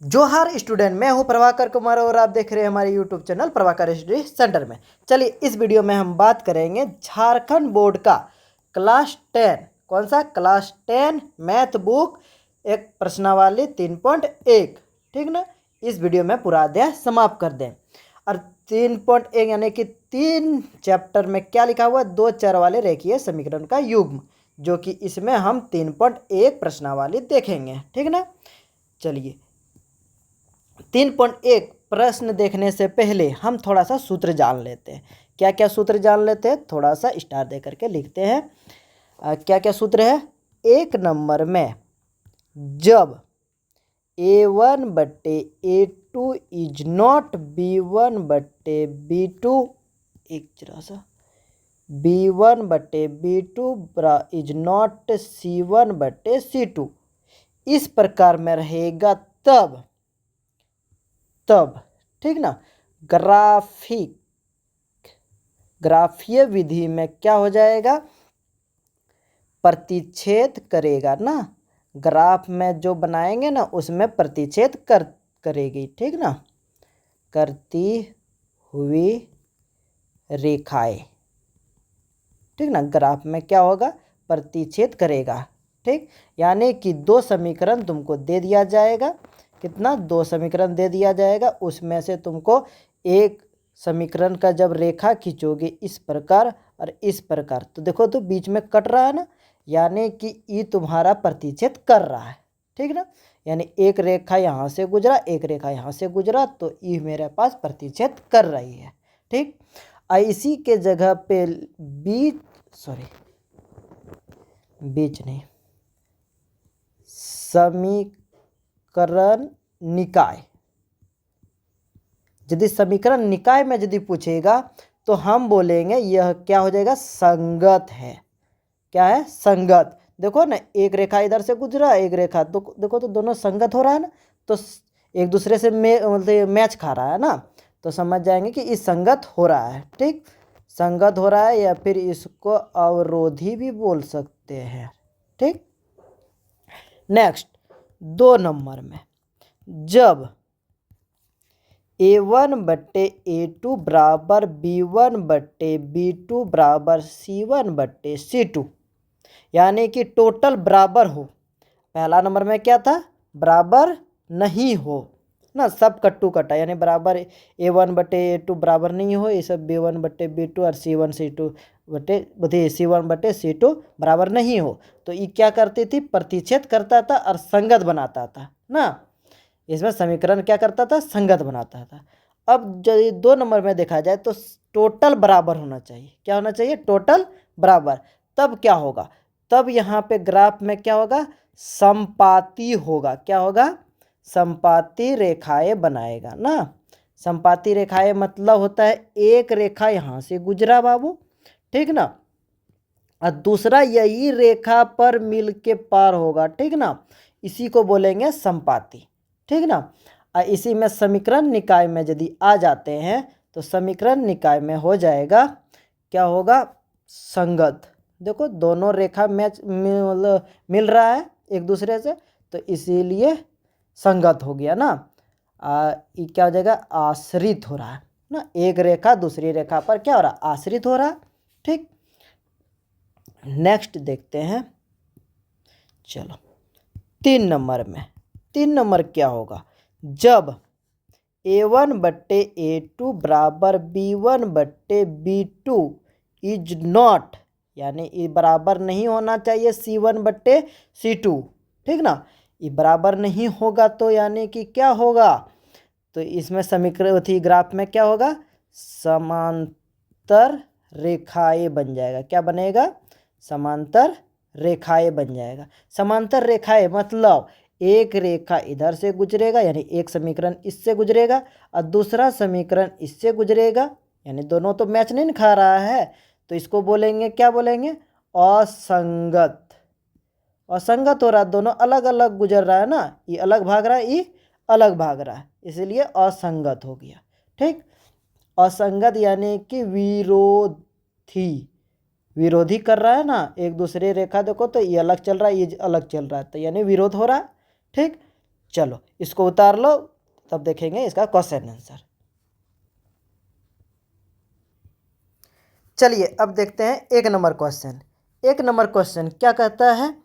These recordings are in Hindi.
जोहार स्टूडेंट, मैं हूं प्रभाकर कुमार और आप देख रहे हैं हमारे YouTube channel Prabhakar study centre में। चलिए इस वीडियो में हम बात करेंगे झारखंड बोर्ड का क्लास 10, कौन सा क्लास 10 मैथ बुक एक प्रश्नावली 3.1, ठीक ना। इस वीडियो में पूरा अध्याय समाप्त कर दें। और 3.1 यानी कि 3 चैप्टर में क्या लिखा हुआ, 2 चर वाले रेखीय समीकरण का युग्म, जो कि इसमें हम 3.1 प्रश्नावली देखेंगे, ठीक ना। चलिए 3.1 प्रश्न देखने से पहले हम थोड़ा सा सूत्र जान लेते हैं। क्या क्या सूत्र जान लेते हैं, थोड़ा सा स्टार दे करके लिखते हैं। क्या क्या सूत्र है। एक नंबर में जब A1 बट्टे A2 इज नॉट B1 बट्टे B2, एक जरा सा B1 बट्टे B2 इज नॉट C1 बट्टे C2, इस प्रकार में रहेगा तब ठीक ना। ग्राफीय विधि में क्या हो जाएगा, प्रतिच्छेद करेगा ना। ग्राफ में जो बनाएंगे ना उसमें प्रतिच्छेद करेगी, ठीक ना। करती हुई रेखाएं, ठीक ना। ग्राफ में क्या होगा, प्रतिच्छेद करेगा, ठीक। यानी कि 2 समीकरण तुमको दे दिया जाएगा। कितना, 2 समीकरण दे दिया जाएगा। उसमें से तुमको एक समीकरण का जब रेखा खींचोगे इस प्रकार और इस प्रकार, तो देखो तो बीच में कट रहा है ना, यानी कि ये तुम्हारा प्रतिच्छेद कर रहा है, ठीक ना। यानी एक रेखा यहाँ से गुजरा, एक रेखा यहाँ से गुजरा, तो ये मेरे पास प्रतिच्छेद कर रही है, ठीक। इसी के जगह पे बीच नहीं, समीकरण निकाय, यदि समीकरण निकाय में यदि पूछेगा तो हम बोलेंगे यह क्या हो जाएगा, संगत है। क्या है, संगत। देखो ना, एक रेखा इधर से गुजरा, एक रेखा, तो देखो तो दोनों संगत हो रहा है ना, तो एक दूसरे से मतलब मैच खा रहा है ना, तो समझ जाएंगे कि इस संगत हो रहा है, ठीक। संगत हो रहा है, या फिर इसको अवरोधी भी बोल सकते हैं, ठीक। नेक्स्ट 2 नंबर में जब A1 बट्टे A2 बराबर B1 बट्टे B2 बराबर C1 बट्टे C2, यानी कि टोटल बराबर हो। पहला नंबर में क्या था, बराबर नहीं हो ना, सब कट्टू कटा, यानी बराबर A1 बट्टे A2 बराबर नहीं हो, ये सब B1 बट्टे B2 और C1 C2 बटे C1 बट्टे C2 बराबर नहीं हो, तो ये क्या करती थी, प्रतिच्छेद करता था और संगत बनाता था ना। इसमें समीकरण क्या करता था, संगत बनाता था। अब यदि 2 नंबर में देखा जाए तो टोटल बराबर होना चाहिए। क्या होना चाहिए, टोटल बराबर। तब क्या होगा, तब यहाँ पे ग्राफ में क्या होगा, समपाती होगा। क्या होगा, समपाती रेखाएं बनाएगा ना। समपाती रेखाएं मतलब होता है एक रेखा यहाँ से गुजरा बाबू, ठीक ना, और दूसरा यही रेखा पर मिल के पार होगा, ठीक ना। इसी को बोलेंगे समपाती, ठीक ना। इसी में समीकरण निकाय में यदि आ जाते हैं तो समीकरण निकाय में हो जाएगा, क्या होगा, संगत। देखो दोनों रेखा मैच मतलब मिल रहा है एक दूसरे से, तो इसीलिए संगत हो गया ना। ये क्या हो जाएगा, आश्रित हो रहा है ना, एक रेखा दूसरी रेखा पर क्या हो रहा है, आश्रित हो रहा है, ठीक। नेक्स्ट देखते हैं, चलो 3 नंबर में। 3 नंबर क्या होगा, जब A1 बट्टे A2 बराबर B1 बट्टे B2 इज नॉट, यानी ये बराबर नहीं होना चाहिए C1 बट्टे C2, ठीक ना। ये बराबर नहीं होगा तो यानी कि क्या होगा, तो इसमें समीकरण थी, ग्राफ में क्या होगा, समांतर रेखाएं बन जाएगा। क्या बनेगा, समांतर रेखाएं बन जाएगा। समांतर रेखाएं मतलब एक रेखा इधर से गुजरेगा, यानी एक समीकरण इससे गुजरेगा और दूसरा समीकरण इससे गुजरेगा, यानी दोनों तो मैच नहीं खा रहा है, तो इसको बोलेंगे, क्या बोलेंगे, असंगत। असंगत हो रहा है, दोनों अलग अलग गुजर रहा है ना, ये अलग भाग रहा है, ये अलग भाग रहा है, इसलिए असंगत हो गया, ठीक। असंगत यानी कि विरोधी कर रहा है ना, एक दूसरे रेखा देखो तो ये अलग चल रहा है, ये अलग चल रहा है, तो यानी विरोध हो रहा है, ठीक। चलो इसको उतार लो, तब देखेंगे इसका क्वेश्चन आंसर। चलिए अब देखते हैं 1 नंबर क्वेश्चन। 1 नंबर क्वेश्चन क्या कहता है,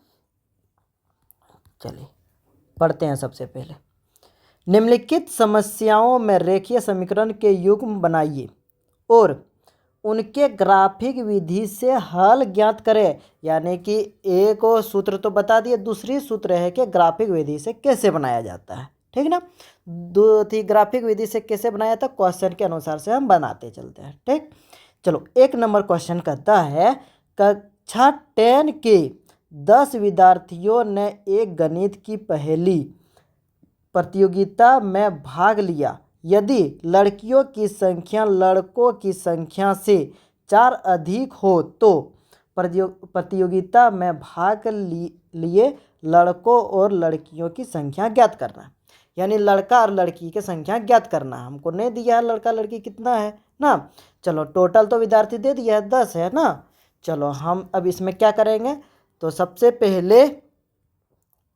चलिए पढ़ते हैं। सबसे पहले निम्नलिखित समस्याओं में रेखीय समीकरण के युग्म बनाइए और उनके ग्राफिक विधि से हल ज्ञात करें। यानी कि एक और सूत्र तो बता दिए, दूसरी सूत्र है कि ग्राफिक विधि से कैसे बनाया जाता है, ठीक ना। दो थी ग्राफिक विधि से कैसे बनाया था, क्वेश्चन के अनुसार से हम बनाते चलते हैं, ठीक। चलो 1 नंबर क्वेश्चन कहता है कक्षा 10 के 10 विद्यार्थियों ने एक गणित की पहेली प्रतियोगिता में भाग लिया। यदि लड़कियों की संख्या लड़कों की संख्या से 4 अधिक हो तो प्रतियोगिता में भाग लिए लड़कों और लड़कियों की संख्या ज्ञात करना। यानी लड़का और लड़की की संख्या ज्ञात करना। हमको नहीं दिया है लड़का लड़की कितना है ना। चलो टोटल तो विद्यार्थी दे दिया है 10 है ना। चलो हम अब इसमें क्या करेंगे, तो सबसे पहले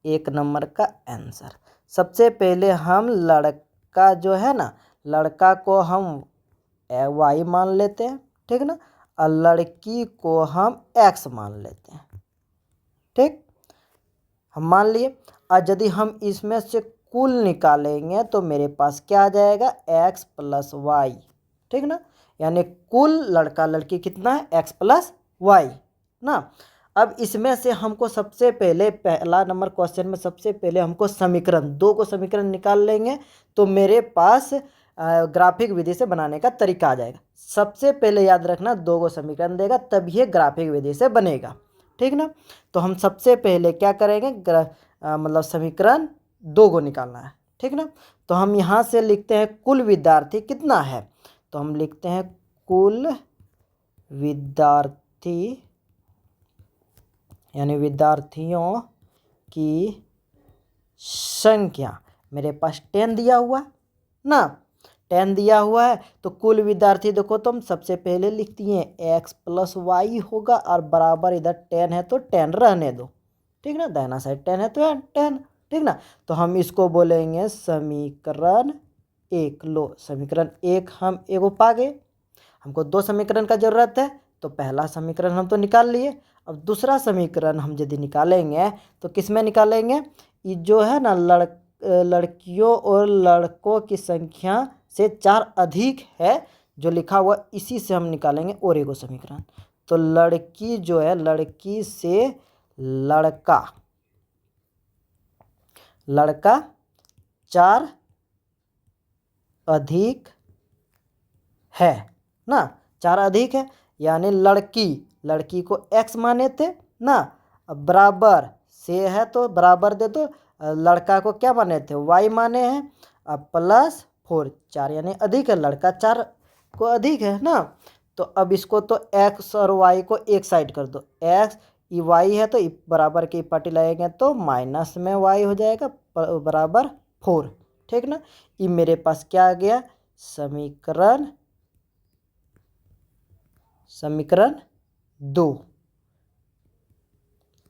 1 नंबर का आंसर, सबसे पहले हम लड़का जो है ना, लड़का को हम y मान लेते हैं, ठीक ना, और लड़की को हम x मान लेते हैं, ठीक। हम मान लिए। और यदि हम इसमें से कुल निकालेंगे तो मेरे पास क्या आ जाएगा, x प्लस वाई, ठीक ना। यानी कुल लड़का लड़की कितना है, x प्लस वाई ना। अब इसमें से हमको सबसे पहले पहला नंबर क्वेश्चन में सबसे पहले हमको समीकरण, 2 को समीकरण निकाल लेंगे तो मेरे पास ग्राफिक विधि से बनाने का तरीका आ जाएगा। सबसे पहले याद रखना 2 को समीकरण देगा तब ये ग्राफिक विधि से बनेगा, ठीक ना। तो हम सबसे पहले क्या करेंगे, मतलब समीकरण 2 को निकालना है, ठीक ना। तो हम यहाँ से लिखते हैं कुल विद्यार्थी कितना है, तो हम लिखते हैं कुल विद्यार्थी यानी विद्यार्थियों की संख्या, मेरे पास 10 दिया हुआ ना, 10 दिया हुआ है। तो कुल विद्यार्थी देखो तुम सबसे पहले लिखती हैं x प्लस वाई होगा और बराबर इधर 10 है तो 10 रहने दो, ठीक ना। दाहिना साइड 10 है तो 10, ठीक ना। तो हम इसको बोलेंगे समीकरण 1। लो समीकरण 1 हम एगो पा गए। हमको 2 समीकरण का जरूरत है, तो पहला समीकरण हम तो निकाल लिए। अब दूसरा समीकरण हम यदि निकालेंगे तो किस में निकालेंगे, ये जो है ना लड़कियों और लड़कों की संख्या से 4 अधिक है जो लिखा हुआ, इसी से हम निकालेंगे और एगो समीकरण। तो लड़की जो है, लड़की से लड़का 4 अधिक है ना, 4 अधिक है। यानी लड़की को x माने थे ना, अब बराबर से है तो बराबर दे दो, लड़का को क्या माने थे, y माने हैं, अब प्लस 4, 4 यानी अधिक है, लड़का 4 को अधिक है ना। तो अब इसको तो x और y को एक साइड कर दो, x ये y है तो बराबर की पट्टी लगाएंगे तो माइनस में y हो जाएगा बराबर 4, ठीक ना। ये मेरे पास क्या आ गया, समीकरण 2,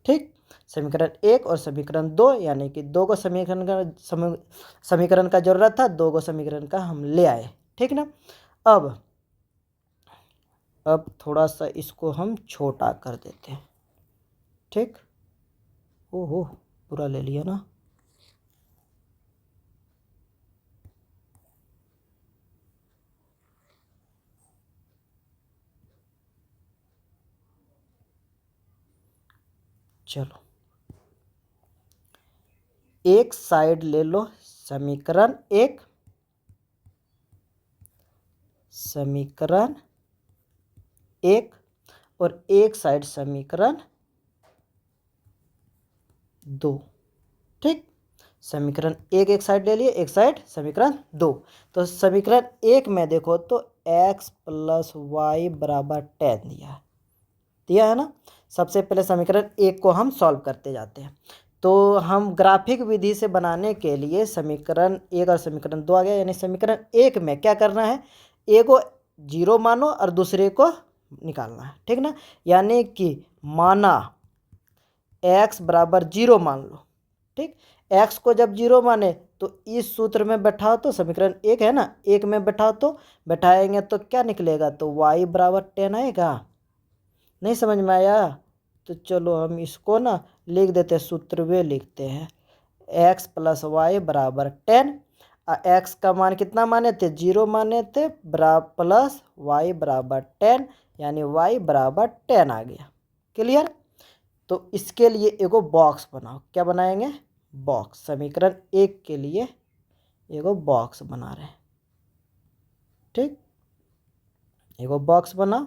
ठीक। समीकरण 1 और समीकरण 2 यानी कि 2 को समीकरण का जरूरत था, 2 को समीकरण का हम ले आए, ठीक ना। अब थोड़ा सा इसको हम छोटा कर देते हैं, ठीक। ओहो पूरा ले लिया ना। चलो एक साइड ले लो समीकरण 1, और एक साइड समीकरण 2, ठीक। समीकरण 1 एक साइड ले लिए, एक साइड समीकरण 2। तो समीकरण 1 में देखो तो x प्लस वाई बराबर 10 दिया है ना। सबसे पहले समीकरण 1 को हम सॉल्व करते जाते हैं। तो हम ग्राफिक विधि से बनाने के लिए समीकरण 1 और समीकरण 2 आ गया। यानी समीकरण 1 में क्या करना है, एक को 0 मानो और दूसरे को निकालना है, ठीक ना। यानी कि माना x बराबर 0 मान लो, ठीक। एक्स को जब जीरो माने तो इस सूत्र में बैठाओ तो समीकरण एक है ना, एक में बैठाओ तो बैठाएंगे तो क्या निकलेगा, तो वाई बराबर 10 आएगा। नहीं समझ में आया? तो चलो हम इसको ना लिख देते हैं, सूत्र वे लिखते हैं एक्स प्लस वाई बराबर 10। एक्स का मान कितना माने थे, जीरो माने थे, प्लस वाई बराबर 10, यानी वाई बराबर 10 आ गया। क्लियर? तो इसके लिए एगो बॉक्स बनाओ। क्या बनाएंगे? बॉक्स। समीकरण एक के लिए एगो बॉक्स बना रहे हैं। ठीक, एगो बॉक्स बनाओ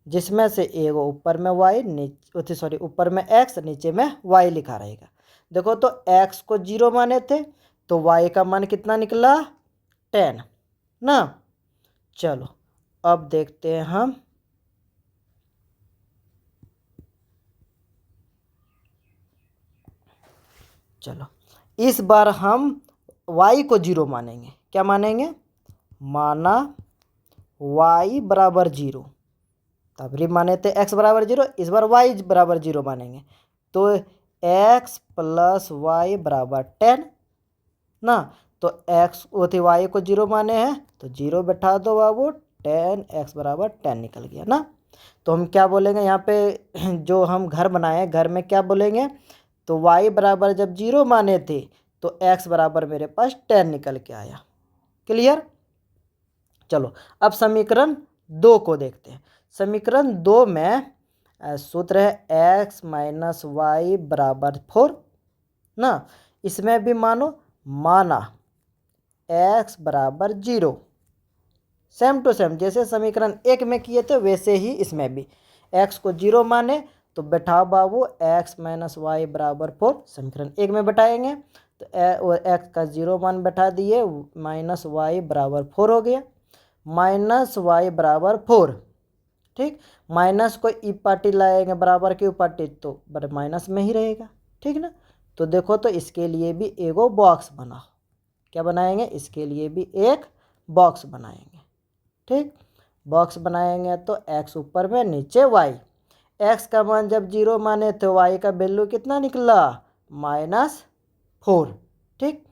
जिसमें से एगो ऊपर में वाई, नीचे सॉरी ऊपर में एक्स, नीचे में वाई लिखा रहेगा। देखो तो एक्स को जीरो माने थे तो वाई का मान कितना निकला, 10 ना। चलो अब देखते हैं हम, चलो इस बार हम y को जीरो मानेंगे। क्या मानेंगे? माना y बराबर जीरो, तब भी माने थे x बराबर जीरो, इस बार y बराबर जीरो मानेंगे तो x प्लस वाई बराबर 10 ना। तो x वो थे y को जीरो माने हैं तो जीरो बैठा दो बाबू, 10x बराबर 10 निकल गया ना। तो हम क्या बोलेंगे यहाँ पे, जो हम घर बनाए घर में क्या बोलेंगे, तो y बराबर जब जीरो माने थे तो x बराबर मेरे पास 10 निकल के आया। क्लियर? चलो अब समीकरण दो को देखते हैं। समीकरण दो में सूत्र है x माइनस वाई बराबर 4 ना। इसमें भी माना x बराबर जीरो, सेम टू सेम जैसे समीकरण एक में किए थे वैसे ही इसमें भी x को जीरो माने तो बैठाओ बाबू x माइनस वाई बराबर 4, समीकरण एक में बैठाएंगे तो x का जीरो मान बैठा दिए, माइनस वाई बराबर 4 हो गया, माइनस वाई बराबर 4। ठीक, माइनस को ई पार्टी लाएंगे बराबर की पार्टी तो माइनस में ही रहेगा। ठीक ना। तो देखो तो इसके लिए भी एगो बॉक्स बनाओ। क्या बनाएंगे? इसके लिए भी एक बॉक्स बनाएंगे। ठीक, बॉक्स बनाएंगे तो x ऊपर में, नीचे y। x का मान जब जीरो माने तो y का वैल्यू कितना निकला, -4। ठीक,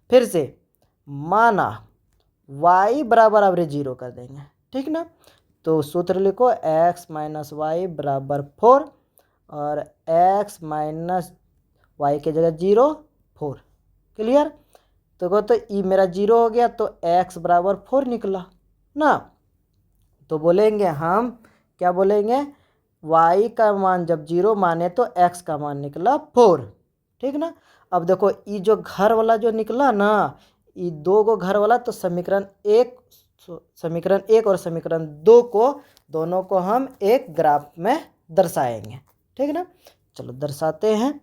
फिर से माना y बराबर एवरेज जीरो कर देंगे। ठीक ना। तो सूत्र लिखो x माइनस वाई बराबर 4 और x माइनस वाई के जगह 0 4। क्लियर? तो ई मेरा जीरो हो गया तो x बराबर 4 निकला ना। तो बोलेंगे हम, क्या बोलेंगे, y का मान जब जीरो माने तो x का मान निकला 4। ठीक ना। अब देखो ये जो घर वाला जो निकला ना, ये दो को घर वाला, तो समीकरण एक और समीकरण दो को, दोनों को हम एक ग्राफ में दर्शाएंगे। ठीक ना। चलो दर्शाते हैं।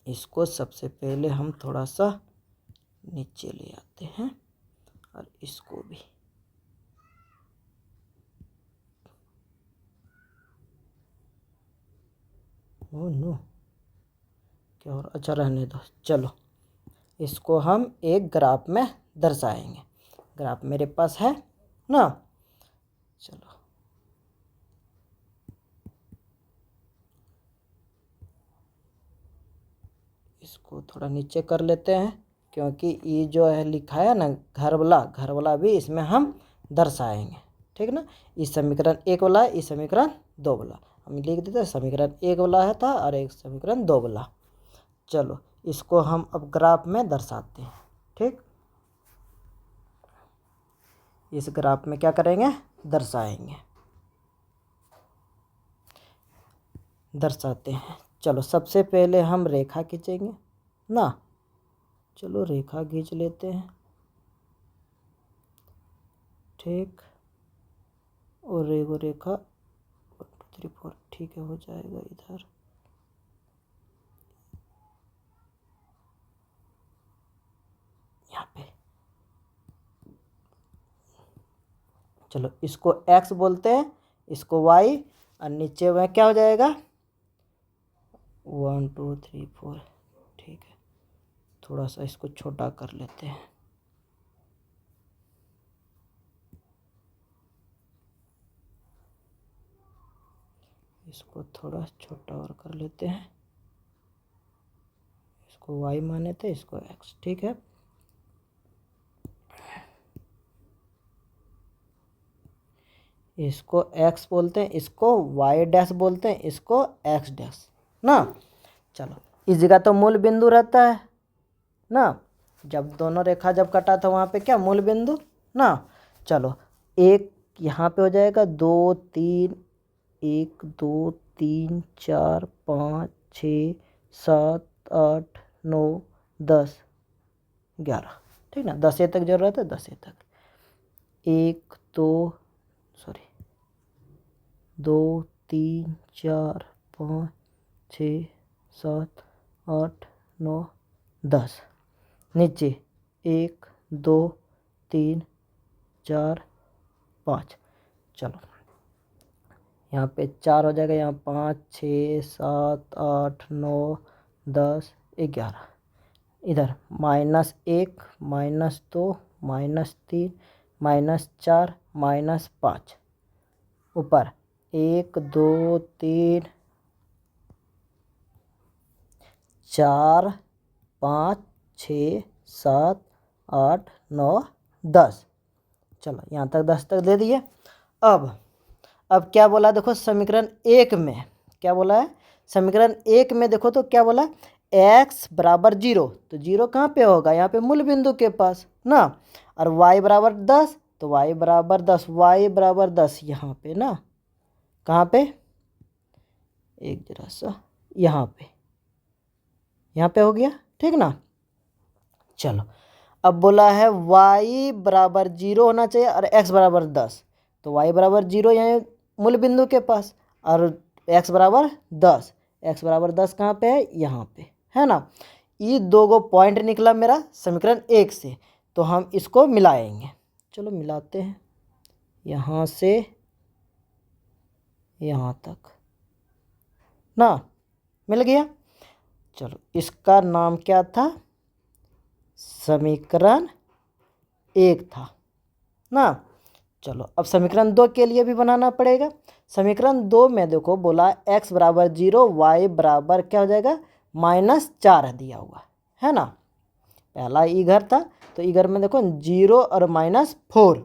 इसको सबसे पहले हम थोड़ा सा नीचे ले आते हैं और इसको भी, ओ नो क्या और, अच्छा रहने दो। चलो इसको हम एक ग्राफ में दर्शाएंगे। ग्राफ मेरे पास है ना। चलो इसको थोड़ा नीचे कर लेते हैं क्योंकि ये जो है लिखा है ना घर वाला भी इसमें हम दर्शाएंगे। ठीक ना। इस समीकरण एक वाला, इस समीकरण दो वाला हम लिख देते हैं। समीकरण एक वाला है था और एक समीकरण दो वाला। चलो इसको हम अब ग्राफ में दर्शाते हैं। ठीक, इस ग्राफ में क्या करेंगे, दर्शाते हैं। चलो सबसे पहले हम रेखा खींचेंगे ना। चलो रेखा खींच लेते हैं। ठीक, और एगो रेखा 1 2 3 4, ठीक है, हो जाएगा इधर। यहाँ पे चलो इसको x बोलते हैं, इसको y, और नीचे में क्या हो जाएगा 1 2 3 4। ठीक है, थोड़ा सा इसको छोटा कर लेते हैं। इसको थोड़ा छोटा और कर लेते हैं। इसको y माने थे, इसको x, ठीक है। इसको x बोलते हैं, इसको y डैश बोलते हैं, इसको x डैश ना। चलो इस जगह तो मूल बिंदु रहता है ना, जब दोनों रेखा जब कटा था वहाँ पे क्या मूल बिंदु ना। चलो एक यहाँ पे हो जाएगा 2 3, 1 2 3 4 5 6 7 8 9 10 11, ठीक ना। 10 तक जरूरत है, 10 तक 1 2 3 4 5 6 7 8 9 10, नीचे 1 2 3 4 5। चलो यहाँ पे 4 हो जाएगा, यहाँ 5 6 7 8 9 10 11, इधर -1 -2 -3 -4 -5, ऊपर 1 2 3 4 5 6 7 8 9 10। चलो यहाँ तक 10 तक दे दिए। अब क्या बोला देखो, समीकरण 1 में क्या बोला है, समीकरण 1 में देखो तो क्या बोला, x बराबर 0, तो 0 कहाँ पे होगा, यहाँ पे मूल बिंदु के पास ना। और y बराबर 10, तो y बराबर 10, y बराबर 10 यहाँ पे ना, कहाँ पे, एक जरा सा यहाँ पे हो गया, ठीक ना। चलो अब बोला है y बराबर 0 होना चाहिए और x बराबर 10, तो y बराबर 0 यहाँ मूल बिंदु के पास, और x बराबर 10, x बराबर 10 कहाँ पे है, यहाँ पे है ना। ये दो गो पॉइंट निकला मेरा समीकरण 1 से, तो हम इसको मिलाएंगे। चलो मिलाते हैं, यहाँ से यहाँ तक ना, मिल गया। चलो इसका नाम क्या था, समीकरण 1 था ना। चलो अब समीकरण 2 के लिए भी बनाना पड़ेगा। समीकरण 2 में देखो बोला x बराबर 0, y बराबर क्या हो जाएगा -4 दिया हुआ है ना। पहला इधर था, तो इधर में देखो 0 और -4,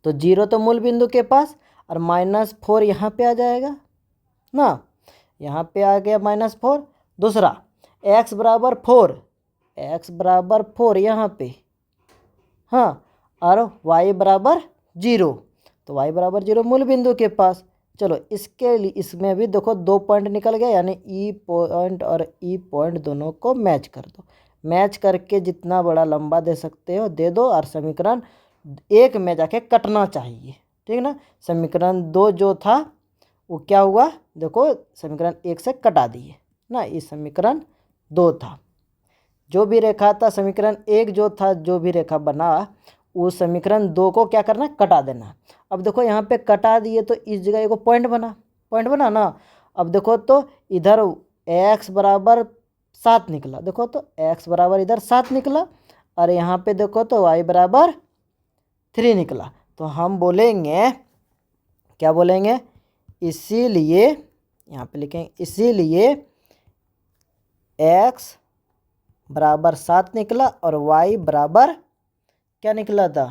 तो 0 तो मूल बिंदु के पास और -4 यहाँ पे आ जाएगा ना, यहाँ पे आ गया -4। दूसरा x बराबर 4, x बराबर 4 यहाँ पे, हाँ, और y बराबर 0, तो y बराबर 0 मूल बिंदु के पास। चलो इसके लिए इसमें भी देखो 2 पॉइंट निकल गया, यानी ई पॉइंट और ई पॉइंट दोनों को मैच कर दो। मैच करके जितना बड़ा लंबा दे सकते हो दे दो, और समीकरण 1 में जाके कटना चाहिए, ठीक ना। समीकरण 2 जो था वो क्या हुआ, देखो समीकरण 1 से कटा दिए ना, इस समीकरण 2 था। जो भी रेखा था समीकरण 1 जो था, जो भी रेखा बना उस समीकरण 2 को क्या करना, कटा देना। अब देखो यहाँ पे कटा दिए तो इस जगह एक पॉइंट बना ना। अब देखो तो इधर x बराबर 7 निकला, देखो तो x बराबर इधर 7 निकला, और यहाँ पे देखो तो y बराबर 3 निकला। तो हम बोलेंगे, क्या बोलेंगे, इसीलिए यहाँ पे लिखेंगे, इसीलिए x बराबर 7 निकला और y बराबर क्या निकला था,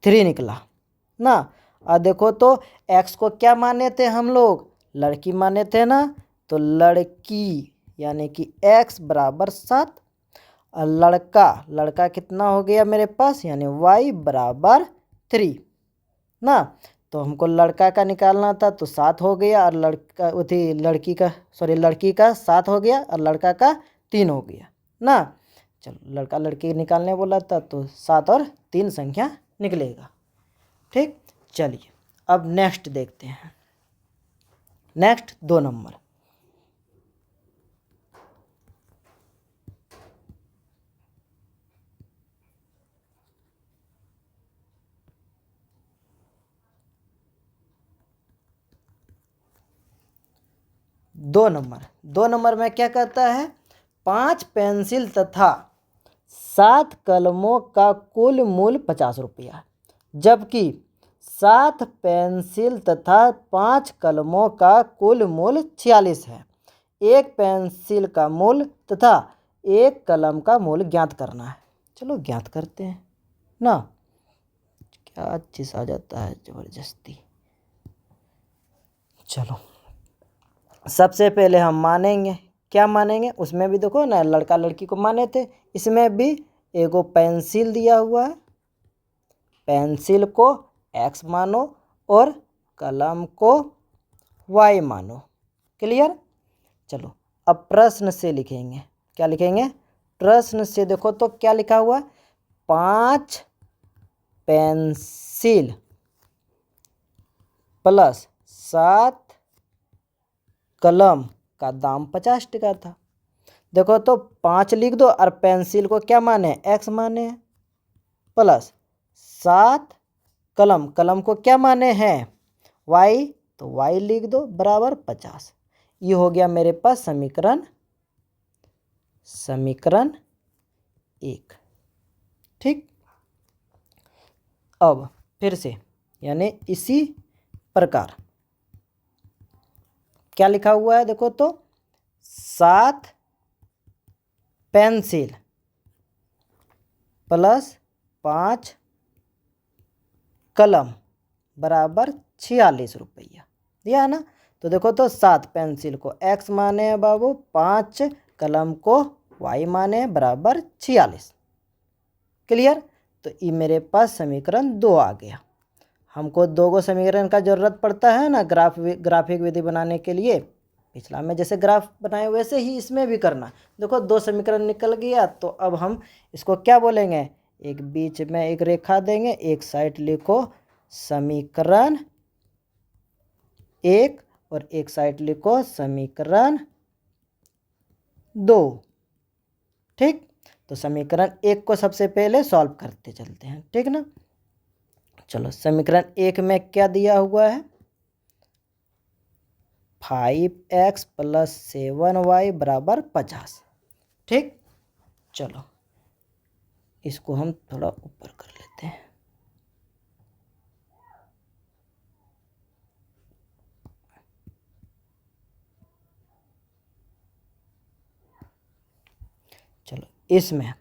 3 निकला ना। और देखो तो x को क्या माने थे हम लोग, लड़की माने थे ना, तो लड़की यानी कि x बराबर 7, और लड़का कितना हो गया मेरे पास, यानी y बराबर 3 ना। तो हमको लड़का का निकालना था, तो 7 हो गया, और लड़की का 7 हो गया और लड़का का 3 हो गया ना। चलो लड़का लड़की निकालने बोला था, तो 7 और 3 संख्या निकलेगा, ठीक। चलिए अब नेक्स्ट देखते हैं, नेक्स्ट 2 नंबर। दो नंबर में क्या कहता है, 5 पेंसिल तथा 7 कलमों का कुल मूल्य 50 रुपया, जबकि 7 पेंसिल तथा 5 कलमों का कुल मूल्य 46 है। एक पेंसिल का मूल्य तथा एक कलम का मूल्य ज्ञात करना है। चलो ज्ञात करते हैं ना। क्या चीज़ आ जाता है ज़बरदस्ती। चलो सबसे पहले हम मानेंगे, क्या मानेंगे, उसमें भी देखो ना लड़का लड़की को माने थे, इसमें भी एगो पेंसिल दिया हुआ है, पेंसिल को x मानो और कलम को y मानो। क्लियर। चलो अब प्रश्न से लिखेंगे, क्या लिखेंगे, प्रश्न से देखो तो क्या लिखा हुआ है, 5 पेंसिल प्लस 7 कलम का दाम 50 टका था। देखो तो 5 लिख दो और पेंसिल को क्या माने, x माने, प्लस 7 कलम, कलम को क्या माने हैं, y, तो y लिख दो बराबर 50। ये हो गया मेरे पास समीकरण 1। ठीक। अब फिर से यानी इसी प्रकार क्या लिखा हुआ है, देखो तो 7 पेंसिल प्लस 5 कलम बराबर 46 रुपया दिया है ना। तो देखो तो 7 पेंसिल को x माने हैं बाबू, 5 कलम को y माने हैं बराबर 46। क्लियर। तो ये मेरे पास समीकरण 2 आ गया। हमको 2 समीकरण का ज़रूरत पड़ता है ना ग्राफिक विधि बनाने के लिए। पिछला में जैसे ग्राफ बनाए वैसे ही इसमें भी करना। देखो 2 समीकरण निकल गया, तो अब हम इसको क्या बोलेंगे, एक बीच में एक रेखा देंगे, एक साइड लिखो समीकरण 1 और एक साइड लिखो समीकरण 2। ठीक। तो समीकरण 1 को सबसे पहले सॉल्व करते चलते हैं, ठीक ना। चलो समीकरण 1 में क्या दिया हुआ है, 5x प्लस 7y बराबर 50। ठीक। चलो इसको हम थोड़ा ऊपर कर लेते हैं। चलो इसमें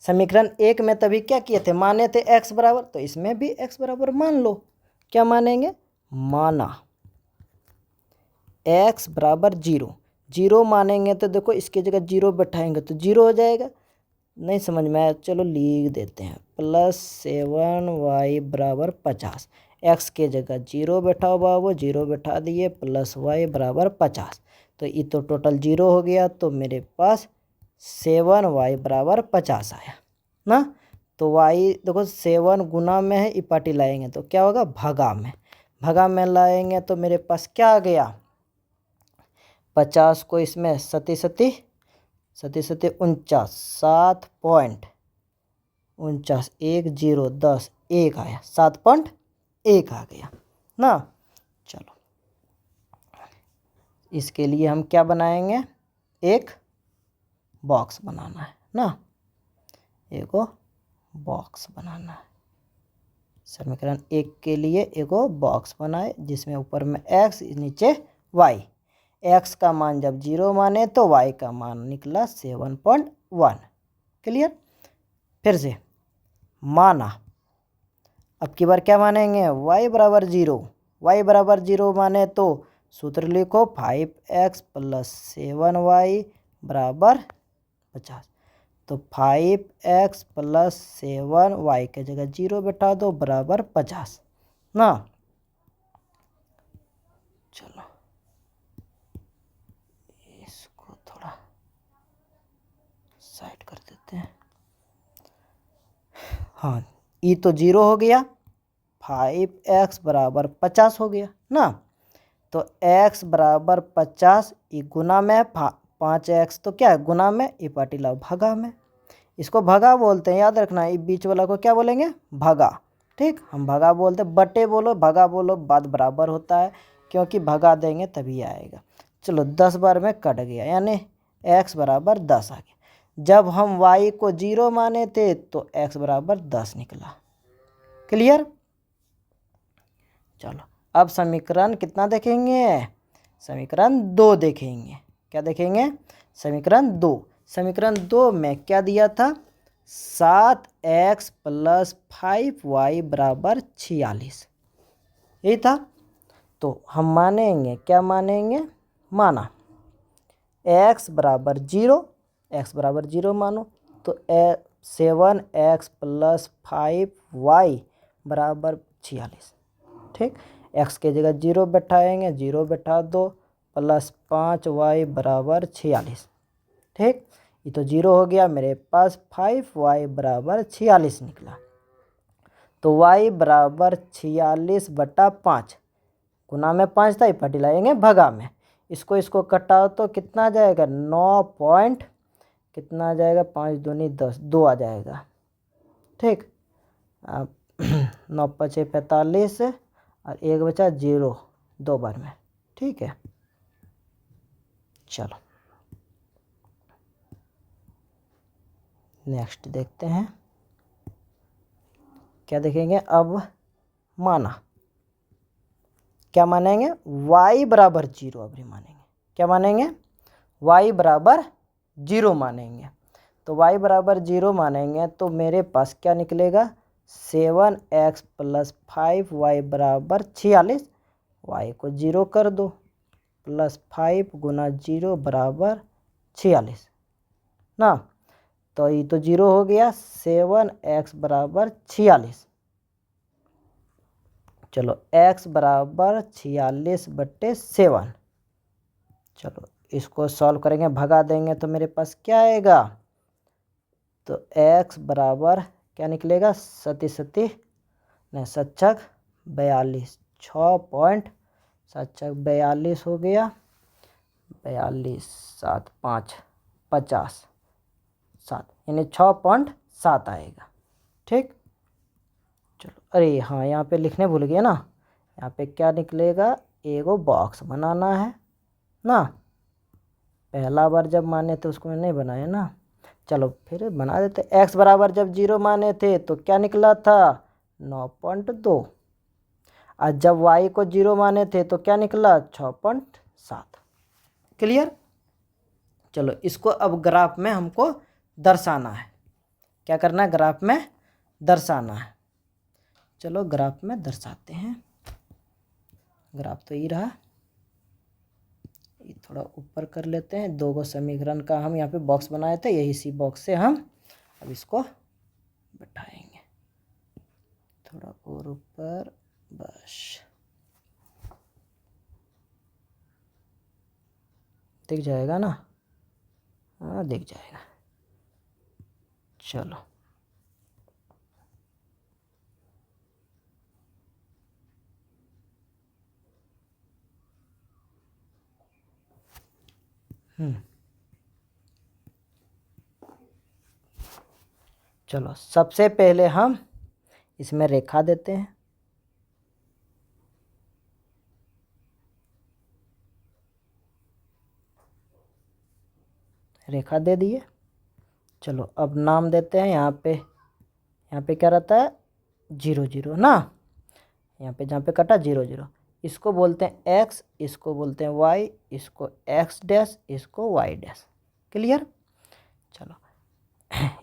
समीकरण 1 में तभी क्या किए थे, माने थे x बराबर, तो इसमें भी x बराबर मान लो। क्या मानेंगे, माना x बराबर 0। 0 मानेंगे तो देखो इसकी जगह 0 बैठाएंगे तो 0 हो जाएगा। नहीं समझ में आया, चलो लिख देते हैं, प्लस 7y बराबर 50। x के जगह 0 बैठाओ बाबू, 0 बैठा दिए, प्लस y बराबर 50। तो ये तो टोटल 0 हो गया, तो मेरे पास 7y बराबर 50 आया ना। तो y देखो 7 गुना में है, इपाटी लाएंगे तो क्या होगा, भागा में, भागा में लाएंगे तो मेरे पास क्या आ गया, 50 को इसमें सती 49, 7.49, 1 0 10 1 आया, 7.1 आ गया ना। चलो इसके लिए हम क्या बनाएंगे, एक बॉक्स बनाना है ना, एगो बॉक्स बनाना है। समीकरण 1 के लिए एगो बॉक्स बनाए जिसमें ऊपर में x नीचे y। x का मान जब 0 माने तो y का मान निकला 7.1। क्लियर। फिर से माना, अब की बार क्या मानेंगे, y बराबर 0। y बराबर 0 माने तो सूत्र लिखो 5x प्लस 7y बराबर 50। तो 5x प्लस 7y के जगह 0 बैठा दो बराबर 50 ना। चलो इसको थोड़ा साइड कर देते हैं। हाँ ये तो 0 हो गया, 5x बराबर 50 हो गया ना। तो x बराबर 50, ये गुना में 5x, तो क्या है गुना में, ये पाटी लाओ भागा में। इसको भगा बोलते हैं, याद रखना, ये बीच वाला को क्या बोलेंगे, भगा। ठीक, हम भगा बोलते हैं, बटे बोलो भगा बोलो बात बराबर होता है, क्योंकि भगा देंगे तभी आएगा। चलो 10 बार में कट गया, यानी x बराबर 10 आ गया। जब हम y को 0 माने थे तो x बराबर 10 निकला। क्लियर। चलो अब समीकरण कितना देखेंगे, समीकरण 2 देखेंगे। क्या देखेंगे, समीकरण 2। समीकरण 2 में क्या दिया था, 7x + 5y बराबर 46, यही था। तो हम मानेंगे, क्या मानेंगे, माना x बराबर 0, x बराबर 0 मानो, तो 7x + 5y बराबर 46। ठीक, x के जगह 0 बैठाएंगे, 0 बैठा दो, +5y बराबर 46। ठीक, ये तो 0 हो गया, मेरे पास 5y बराबर 46 निकला। तो y बराबर 46/5, गुना में 5 था, इपटी लाएंगे भगा में, इसको कटाओ तो कितना आ जाएगा, 9 पॉइंट कितना आ जाएगा, 5 दूनी 10, 2 आ जाएगा। ठीक, अब 9 × 5 = 45 और 1 बचा 0, 2 बार में। ठीक है, चलो नेक्स्ट देखते हैं, क्या देखेंगे। अब माना, क्या मानेंगे, y बराबर 0 अब मानेंगे, क्या मानेंगे, y बराबर 0 मानेंगे। तो y बराबर 0 मानेंगे तो मेरे पास क्या निकलेगा, 7x + 5y बराबर 46, y को 0 कर दो, +5 × 0 बराबर 46 ना, तो ये तो 0 हो गया, 7x बराबर 46। चलो x बराबर 46/7, चलो इसको सॉल्व करेंगे, भगा देंगे तो मेरे पास क्या आएगा, तो x बराबर क्या निकलेगा, 7×7 = 42, 6.7 हो गया, 42 7 5 50 7, यानी 6.7 आएगा। ठीक, चलो, अरे हाँ यहाँ पे लिखने भूल गए ना, यहाँ पे क्या निकलेगा, एगो बॉक्स बनाना है ना, पहला बार जब माने थे उसको मैं नहीं बनाया ना, चलो फिर बना देते। x बराबर जब 0 माने थे तो क्या निकला था, 9.2, और जब y को 0 माने थे तो क्या निकला, 6.7। क्लियर। चलो इसको अब ग्राफ में हमको दर्शाना है, क्या करना है, ग्राफ में दर्शाना है। चलो ग्राफ में दर्शाते हैं, ग्राफ तो ये रहा, ये थोड़ा ऊपर कर लेते हैं। 2 समीकरण का हम यहाँ पे बॉक्स बनाए थे, यही सी बॉक्स से हम अब इसको बैठाएंगे, थोड़ा और ऊपर, बस दिख जाएगा ना, हाँ दिख जाएगा। चलो चलो सबसे पहले हम इसमें रेखा देते हैं, रेखा दे दिए। चलो अब नाम देते हैं, यहाँ पे क्या रहता है, 0 0 ना, यहाँ पे जहाँ पे कटा 0 0, इसको बोलते हैं x, इसको बोलते हैं y, इसको x डैश, इसको y डैश। क्लियर। चलो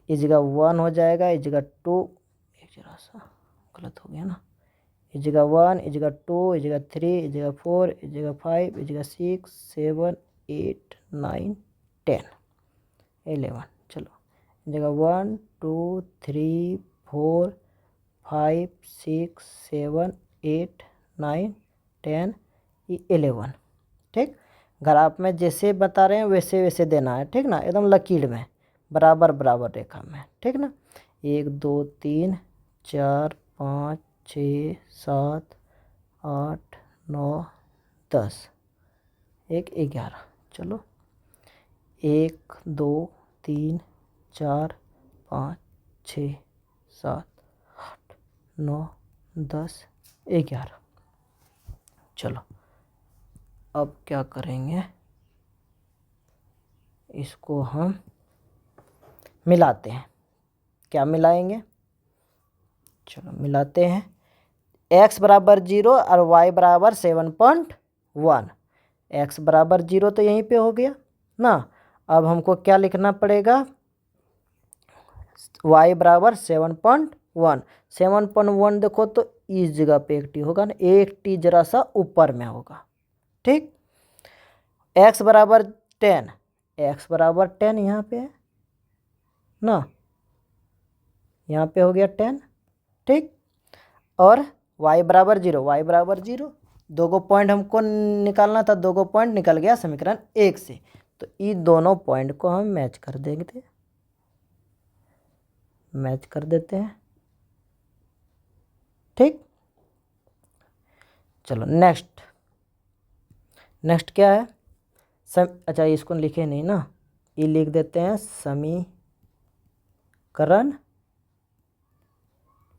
इस जगह 1 हो जाएगा, इस जगह 2, एक जरा सा गलत हो गया ना, इस जगह 1, इस जगह 2, इस जगह 3, इस जगह 4, इस जगह 5, इस जगह 6 7 8 9 10 11। चलो इस जगह 1 2 3 4 5 6 7 8 9 10 11। ठीक, ग्राफ में जैसे बता रहे हैं वैसे वैसे देना है, ठीक ना, एकदम लकीर में, बराबर बराबर रेखा में। ठीक ना, 1 2 3 4 5 6 7 8 9 10 1 11। चलो 1 2 3 4 5 6 7 8 9 10 11। चलो अब क्या करेंगे, इसको हम मिलाते हैं। क्या मिलाएंगे, चलो मिलाते हैं। x बराबर 0 और y बराबर 7.1, x बराबर 0 तो यहीं पे हो गया, ना। अब हमको क्या लिखना पड़ेगा, y बराबर 7.1। 7.1 देखो तो इस जगह पे एक टी होगा ना, एक टी जरा सा ऊपर में होगा। ठीक, x बराबर 10, x बराबर 10 यहाँ पे है ना, यहाँ पे हो गया 10। ठीक, और y बराबर 0, y बराबर 0, दो गो पॉइंट हमको निकालना था, दो गो पॉइंट निकल गया समीकरण 1 से। तो ये दोनों पॉइंट को हम मैच कर देंगे, मैच कर देते हैं। ठीक, चलो नेक्स्ट, नेक्स्ट क्या है, अच्छा इसको लिखे नहीं ना, ये लिख देते हैं समीकरण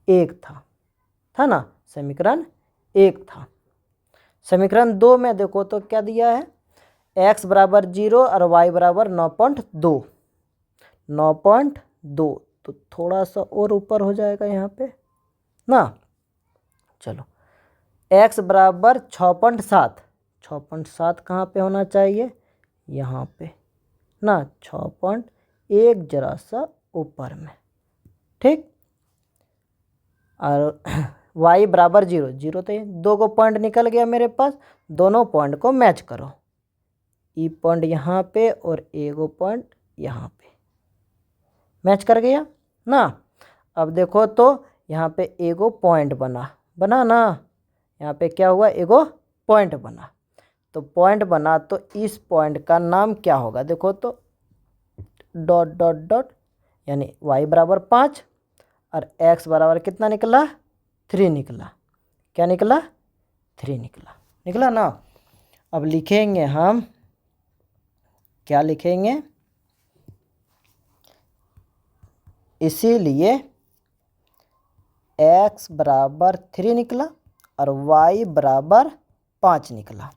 1 था ना, समीकरण 1 था। समीकरण 2 में देखो तो क्या दिया है, x बराबर 0 और y बराबर 9.2, 9.2, तो थोड़ा सा और ऊपर हो जाएगा यहाँ पे ना। चलो x बराबर 6.7, 6.7 कहाँ पे होना चाहिए, यहाँ पे ना, 6.1 जरा सा ऊपर में। ठीक, और y बराबर 0, 0 तो दो गो पॉइंट निकल गया मेरे पास, दोनों पॉइंट को मैच करो, ई पॉइंट यहाँ पे और एगो पॉइंट यहाँ पे, मैच कर गया ना। अब देखो तो यहाँ पे एगो पॉइंट बना ना, यहाँ पे क्या हुआ, एगो पॉइंट बना। तो पॉइंट बना तो इस पॉइंट का नाम क्या होगा, देखो तो डॉट डॉट डॉट, यानी y बराबर 5 और x बराबर कितना निकला, 3 निकला। क्या निकला, 3 निकला ना। अब लिखेंगे हम, क्या लिखेंगे, इसीलिए x बराबर 3 निकला और y बराबर 5 निकला।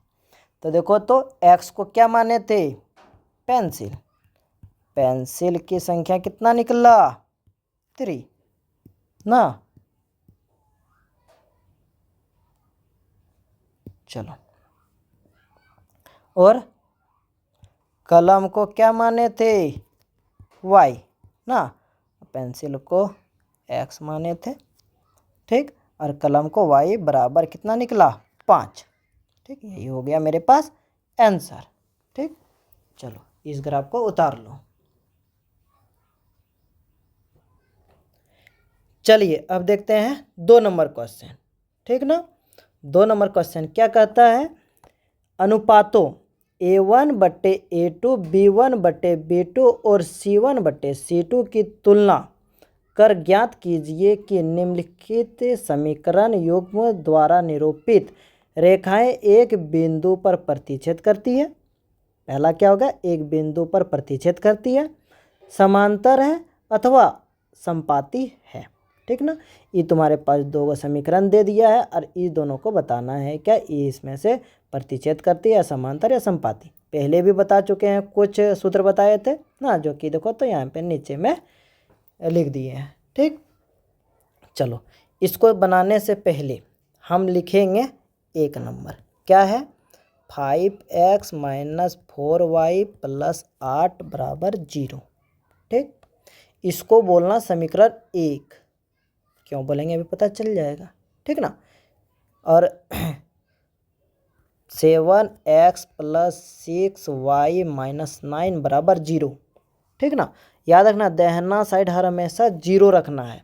तो देखो तो x को क्या माने थे, पेंसिल, पेंसिल की संख्या कितना निकला, 3 ना। चलो, और कलम को क्या माने थे, y ना, पेंसिल को x माने थे। ठीक, और कलम को y बराबर कितना निकला, 5। ठीक, यही हो गया मेरे पास आंसर। ठीक, चलो इस ग्राफ को उतार लो। चलिए अब देखते हैं 2 नंबर क्वेश्चन। ठीक ना, 2 नंबर क्वेश्चन क्या कहता है, अनुपातों a1/a2, b1/b2 और c1/c2 की तुलना कर ज्ञात कीजिए कि निम्नलिखित समीकरण युग्म द्वारा निरूपित रेखाएं एक बिंदु पर प्रतिच्छेद करती है। पहला क्या होगा, एक बिंदु पर प्रतिच्छेद करती है, समांतर है अथवा समपाती है। ठीक ना, ये तुम्हारे पास 2 समीकरण दे दिया है और इस दोनों को बताना है क्या ये इसमें से प्रतिच्छेद करती है, समांतर या समपाती। पहले भी बता चुके हैं, कुछ सूत्र बताए थे ना, जो कि देखो तो यहाँ पे नीचे में लिख दिए हैं। ठीक, चलो इसको बनाने से पहले हम लिखेंगे 1 नंबर, क्या है, 5x - 4y + 8 बराबर 0। ठीक, इसको बोलना समीकरण 1, क्यों बोलेंगे अभी पता चल जाएगा। ठीक ना, और 7x + 6y - 9 बराबर 0। ठीक ना, याद रखना दाहिना साइड हर हमेशा 0 रखना है।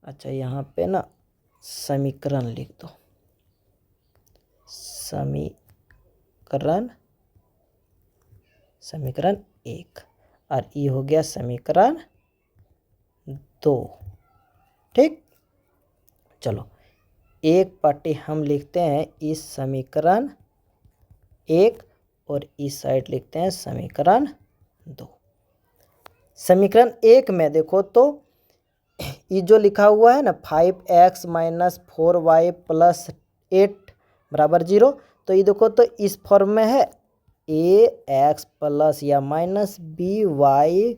अच्छा यहाँ पे ना समीकरण लिख दो, समीकरण 1 और ये हो गया समीकरण 2। ठीक, चलो एक पार्टी हम लिखते हैं इस समीकरण 1 और इस साइड लिखते हैं समीकरण 2। समीकरण 1 में देखो तो ये जो लिखा हुआ है ना 5x - 4y + 8 बराबर 0, तो ये देखो तो इस फॉर्म में है ax प्लस या माइनस by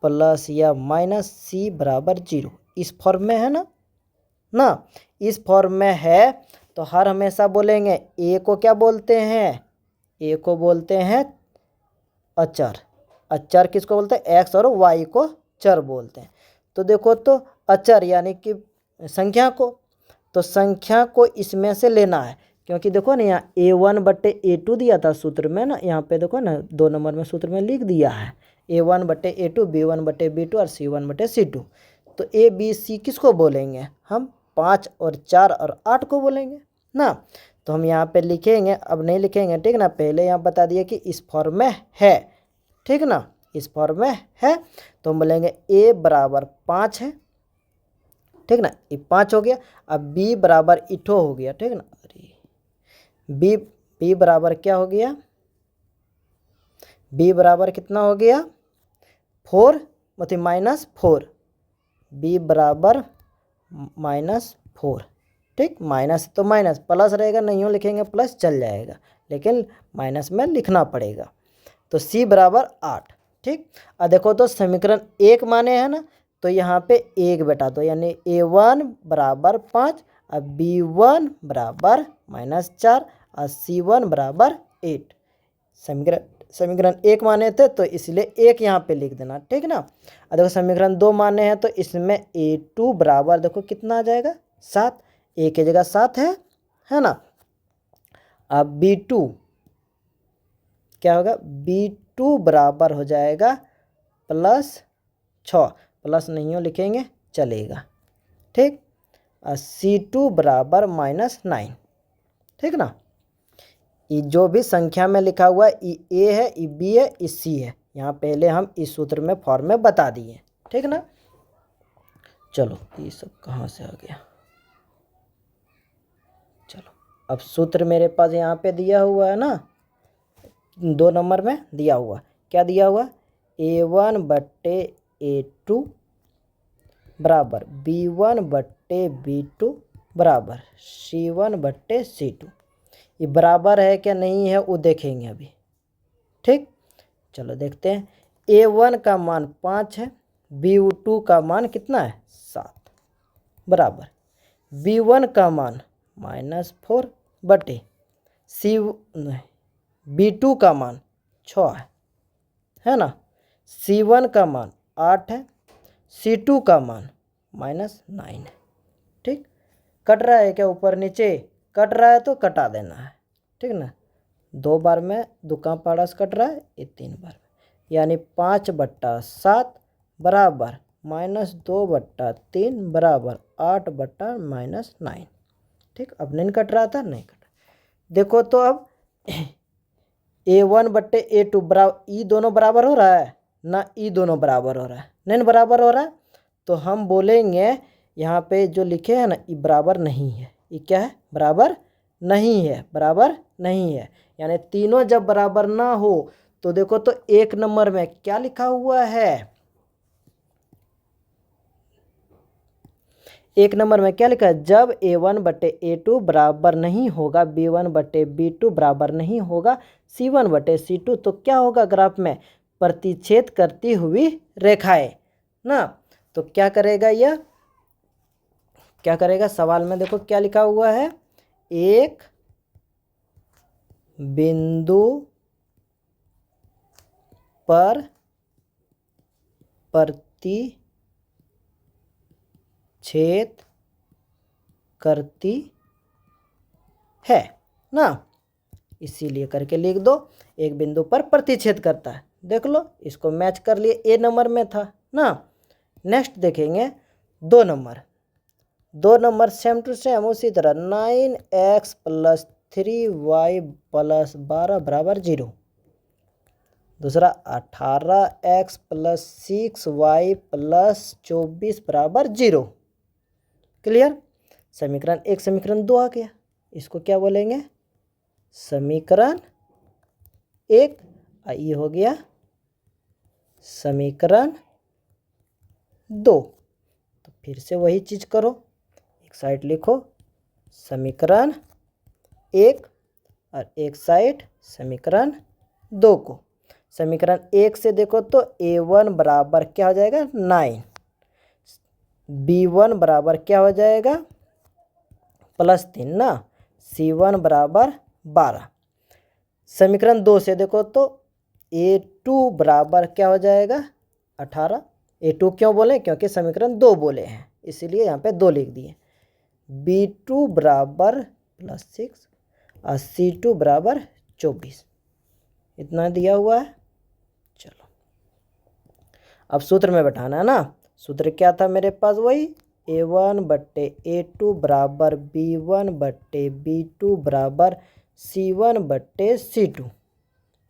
प्लस या माइनस c बराबर 0, इस फॉर्म में है ना, इस फॉर्म में है। तो हर हमेशा बोलेंगे a को क्या बोलते हैं, a को बोलते हैं अचर। अचर किसको बोलते हैं? एक्स और वाई को चर बोलते हैं। तो देखो तो अचर यानी कि संख्या को, तो संख्या को इसमें से लेना है, क्योंकि देखो ना यहाँ A1/A2 दिया था सूत्र में ना, यहाँ पे देखो ना 2 नंबर में सूत्र में लिख दिया है A1/A2, B1/B2 और C1/C2। तो A B C किसको बोलेंगे हम? 5 और 4 और 8 को बोलेंगे ना। तो हम यहाँ पे लिखेंगे, अब नहीं लिखेंगे, ठीक ना, पहले यहाँ बता दिए कि इस फॉर्म में है, ठीक ना, इस फॉर्म में है। तो हम बोलेंगे A बराबर 5 है, ठीक ना, ये 5 हो गया। अब B बराबर इठो हो गया, ठीक ना, अरे B बराबर क्या हो गया? B बराबर कितना हो गया? 4 मतलब -4। B बराबर -4, ठीक, माइनस तो माइनस, प्लस रहेगा नहीं हो लिखेंगे प्लस चल जाएगा, लेकिन माइनस में लिखना पड़ेगा। तो C बराबर 8, ठीक। अब देखो तो समीकरण 1 माने है ना, तो यहाँ पे 1 बैठा दो, यानी A1 बराबर 5, अब B1 बराबर -4 और C1 बराबर 8। समीकरण 1 माने थे तो इसलिए 1 यहाँ पे लिख देना, ठीक ना। अब देखो समीकरण 2 माने हैं तो इसमें A2 बराबर देखो कितना आ जाएगा? 7, A की जगह 7 है ना। अब B2 क्या होगा? B2 बराबर हो जाएगा +6, प्लस नहीं हो लिखेंगे चलेगा, ठीक। और C2 बराबर -9, ठीक ना। ये जो भी संख्या में लिखा हुआ है, ये A है, ये B है, ये C है, यहाँ पहले हम इस सूत्र में फॉर्म में बता दिए, ठीक ना। चलो ये सब कहाँ से आ गया? चलो अब सूत्र मेरे पास यहाँ पे दिया हुआ है ना, 2 नंबर में दिया हुआ, क्या दिया हुआ? A1/A2 बराबर B1/B2 बराबर C1/C2। ये बराबर है क्या नहीं है वो देखेंगे अभी, ठीक। चलो देखते हैं। A1 का मान 5 है, B2 का मान कितना है? 7 बराबर B1 का मान -4 बटे B2 का मान 6 है ना, C1 का मान 8 है, C2 का मान -9 है, ठीक। कट रहा है क्या? ऊपर नीचे कट रहा है तो कटा देना है, ठीक ना। 2 बार में दुका पाड़स कट रहा है, ये 3 बार में, यानी 5/7 बराबर -2/3 बराबर 8/-9, ठीक। अब नहीं कट रहा था, नहीं कट। देखो तो अब A1/A2 बराबर, ई दोनों बराबर हो रहा है ना, ई दोनों बराबर हो रहा है, नहीं बराबर हो रहा है, तो हम बोलेंगे यहाँ पे जो लिखे हैं ना, ये बराबर नहीं है। ये क्या है? बराबर नहीं है, बराबर नहीं है। यानी तीनों जब बराबर ना हो तो देखो तो 1 नंबर में क्या लिखा हुआ है? 1 नंबर में क्या लिखा है? जब A1/A2 बराबर नहीं होगा, B1/B2 बराबर नहीं होगा, C1/C2, तो क्या होगा ग्राफ में? प्रतिच्छेद करती हुई रेखाएं ना। तो क्या करेगा यह? क्या करेगा? सवाल में देखो क्या लिखा हुआ है? एक बिंदु पर प्रतिच्छेद करती है ना, इसीलिए करके लिख दो। एक बिंदु पर प्रतिच्छेद करता है, देख लो, इसको मैच कर लिए, A नंबर में था ना। नेक्स्ट देखेंगे 2 नंबर। 2 नंबर सेम टू सेम उसी तरह 9x + 3y + 12 बराबर 0। दूसरा 18x + 6y + 24 बराबर 0। क्लियर? समीकरण 1 समीकरण 2 आ गया, इसको क्या बोलेंगे? समीकरण 1। ये हो गया समीकरण 2। तो फिर से वही चीज़ करो, एक साइड लिखो समीकरण 1 और एक साइड समीकरण 2 को। समीकरण 1 से देखो तो A1 बराबर क्या हो जाएगा? 9, B1 बराबर क्या हो जाएगा? +3 ना, C1 बराबर 12। समीकरण 2 से देखो तो A2 बराबर क्या हो जाएगा 18। A2 क्यों बोले, क्योंकि समीकरण 2 बोले हैं इसीलिए यहाँ पे 2 लिख दिए। B2 बराबर +6 और C2 बराबर 24, इतना दिया हुआ है। चलो अब सूत्र में बैठाना है ना। सूत्र क्या था मेरे पास, वही A1 बट्टे A2 बराबर B1 बट्टे B2 बराबर C1 बट्टे C2,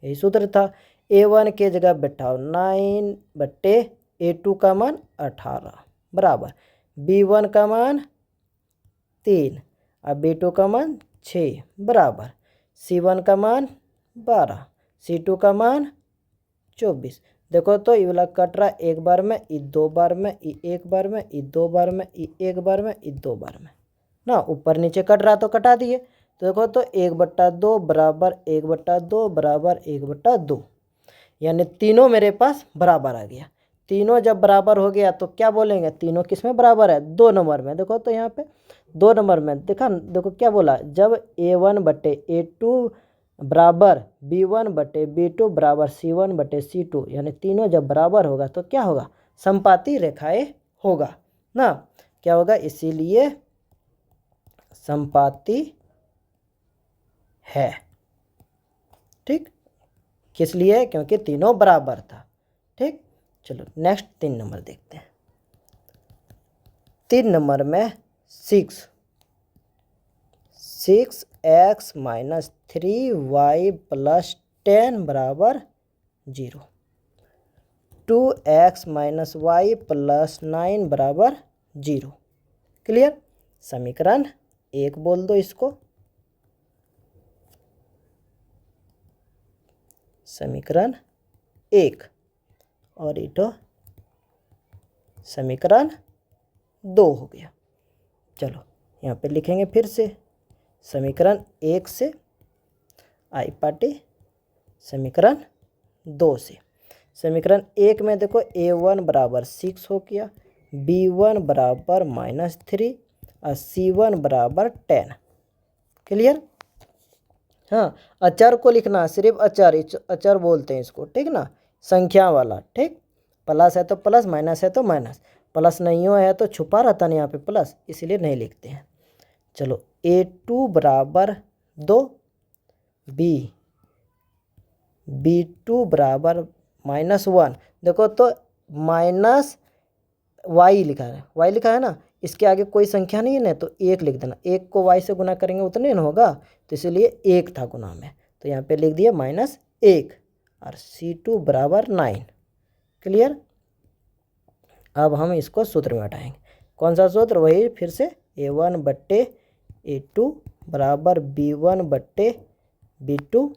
यही सूत्र था। A1 के जगह बैठाओ 9 बट्टे A2 का मान 18 बराबर B1 का मान 3 और B2 का मान 6 बराबर C1 का मान 12, C2 का मान 24। देखो तो ये वाला कट रहा एक बार में, ये 2 बार में, ये 1 बार में, ये 2 बार में, ये 1 बार में, ये 2 बार में ना, ऊपर नीचे कट रहा तो कटा दिए। तो देखो तो 1/2 बराबर 1/2 बराबर 1/2, यानी तीनों मेरे पास बराबर आ गया। तीनों जब बराबर हो गया तो क्या बोलेंगे, तीनों किस में बराबर है, 2 नंबर में। देखो तो यहाँ पे 2 नंबर में देखो क्या बोला, जब A1 बट्टे A2 बराबर B1 बटे B2 बराबर C1 बटे C2, यानी तीनों जब बराबर होगा तो क्या होगा, समपाती रेखाएं होगा ना, क्या होगा, इसीलिए समपाती है। ठीक, किस लिए, क्योंकि तीनों बराबर था। ठीक, चलो नेक्स्ट 3 नंबर देखते हैं। 3 नंबर में 6x माइनस 3y प्लस 10 बराबर 0, 2x माइनस y प्लस 9 बराबर 0। क्लियर, समीकरण 1 बोल दो इसको, समीकरण 1, और ये तो समीकरण 2 हो गया। चलो यहाँ पे लिखेंगे फिर से, समीकरण 1 से आई पार्टी समीकरण 2 से। समीकरण 1 में देखो A1 बराबर 6 हो गया, B1 बराबर -3 और C1 बराबर 10। क्लियर, हाँ, अचर को लिखना, सिर्फ अचर बोलते हैं इसको, ठीक ना, संख्या वाला। ठीक, प्लस है तो प्लस, माइनस है तो माइनस, प्लस नहीं हो है तो छुपा रहता नहीं यहाँ पे प्लस, इसलिए नहीं लिखते हैं। चलो A2 बराबर 2, B2 बराबर -1। देखो तो माइनस y लिखा है, y लिखा है ना, इसके आगे कोई संख्या नहीं है ना, तो 1 लिख देना, 1 को y से गुना करेंगे उतने ना होगा, तो इसलिए 1 था गुना में, तो यहाँ पे लिख दिया -1 और C2 बराबर 9। क्लियर, अब हम इसको सूत्र में हटाएंगे। कौन सा सूत्र, वही फिर से A1 बट्टे A2 बराबर B1 बट्टे B2,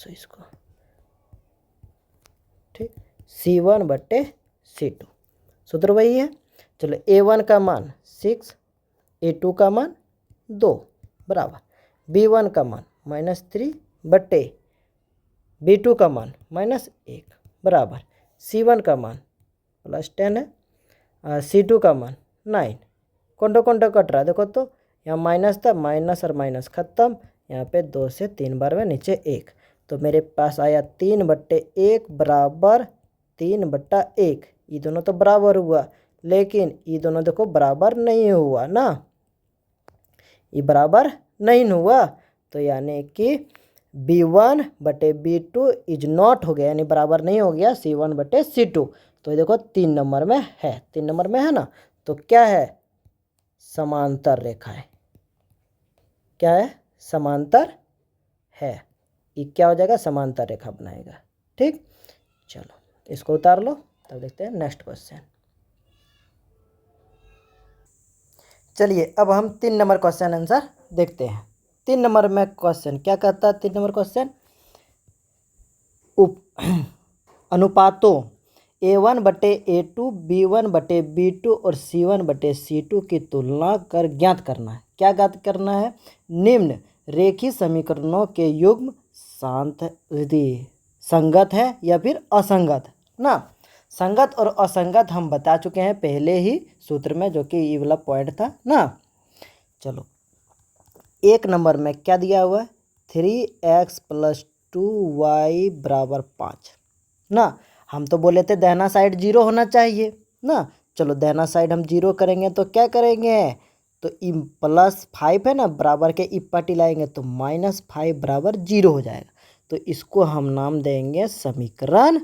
इसको ठीक, C1 बट्टे C2, सूत्र वही है। चलो A1 का मान 6, A2 का मान 2 बराबर B1 का मान -3 बट्टे B2 का मान -1 बराबर C1 का मान +10 है और C2 का मान 9। कोंडो कोंडो कट रहा है, देखो तो यहाँ माइनस था, माइनस और माइनस खत्म, यहाँ पे 2 से 3 बार में नीचे 1, तो मेरे पास आया 3/1 बराबर 3/1। ये दोनों तो बराबर हुआ, लेकिन ये दोनों देखो बराबर नहीं हुआ ना, ये बराबर नहीं हुआ, तो यानी कि B1 बटे B2 इज नॉट हो गया, यानी बराबर नहीं हो गया C1 बटे C2। तो ये देखो 3 नंबर में है, 3 नंबर में है ना, तो क्या है, समांतर रेखा है। क्या है, समांतर है, ये क्या हो जाएगा, समांतर रेखा बनाएगा। ठीक, चलो इसको उतार लो, तब देखते हैं नेक्स्ट क्वेश्चन। चलिए अब हम 3 नंबर क्वेश्चन आंसर देखते हैं। 3 नंबर में क्वेश्चन क्या कहता है, 3 नंबर क्वेश्चन, अनुपातों A1 बटे A2, B1 बटे B2 और C1 बटे C2 की तुलना कर ज्ञात करना है। क्या ज्ञात करना है, निम्न रेखीय समीकरणों के युग्म संगत है या फिर असंगत ना। संगत और असंगत हम बता चुके हैं पहले ही सूत्र में, जो कि ये वाला पॉइंट था ना। चलो 1 नंबर में क्या दिया हुआ है, 3x+2y बराबर 5 ना। हम तो बोले थे दाहिना साइड 0 होना चाहिए ना। चलो दाहिना साइड हम 0 करेंगे तो क्या करेंगे, तो +5 है ना, बराबर के इपाटी लाएंगे तो -5 बराबर 0 हो जाएगा। तो इसको हम नाम देंगे समीकरण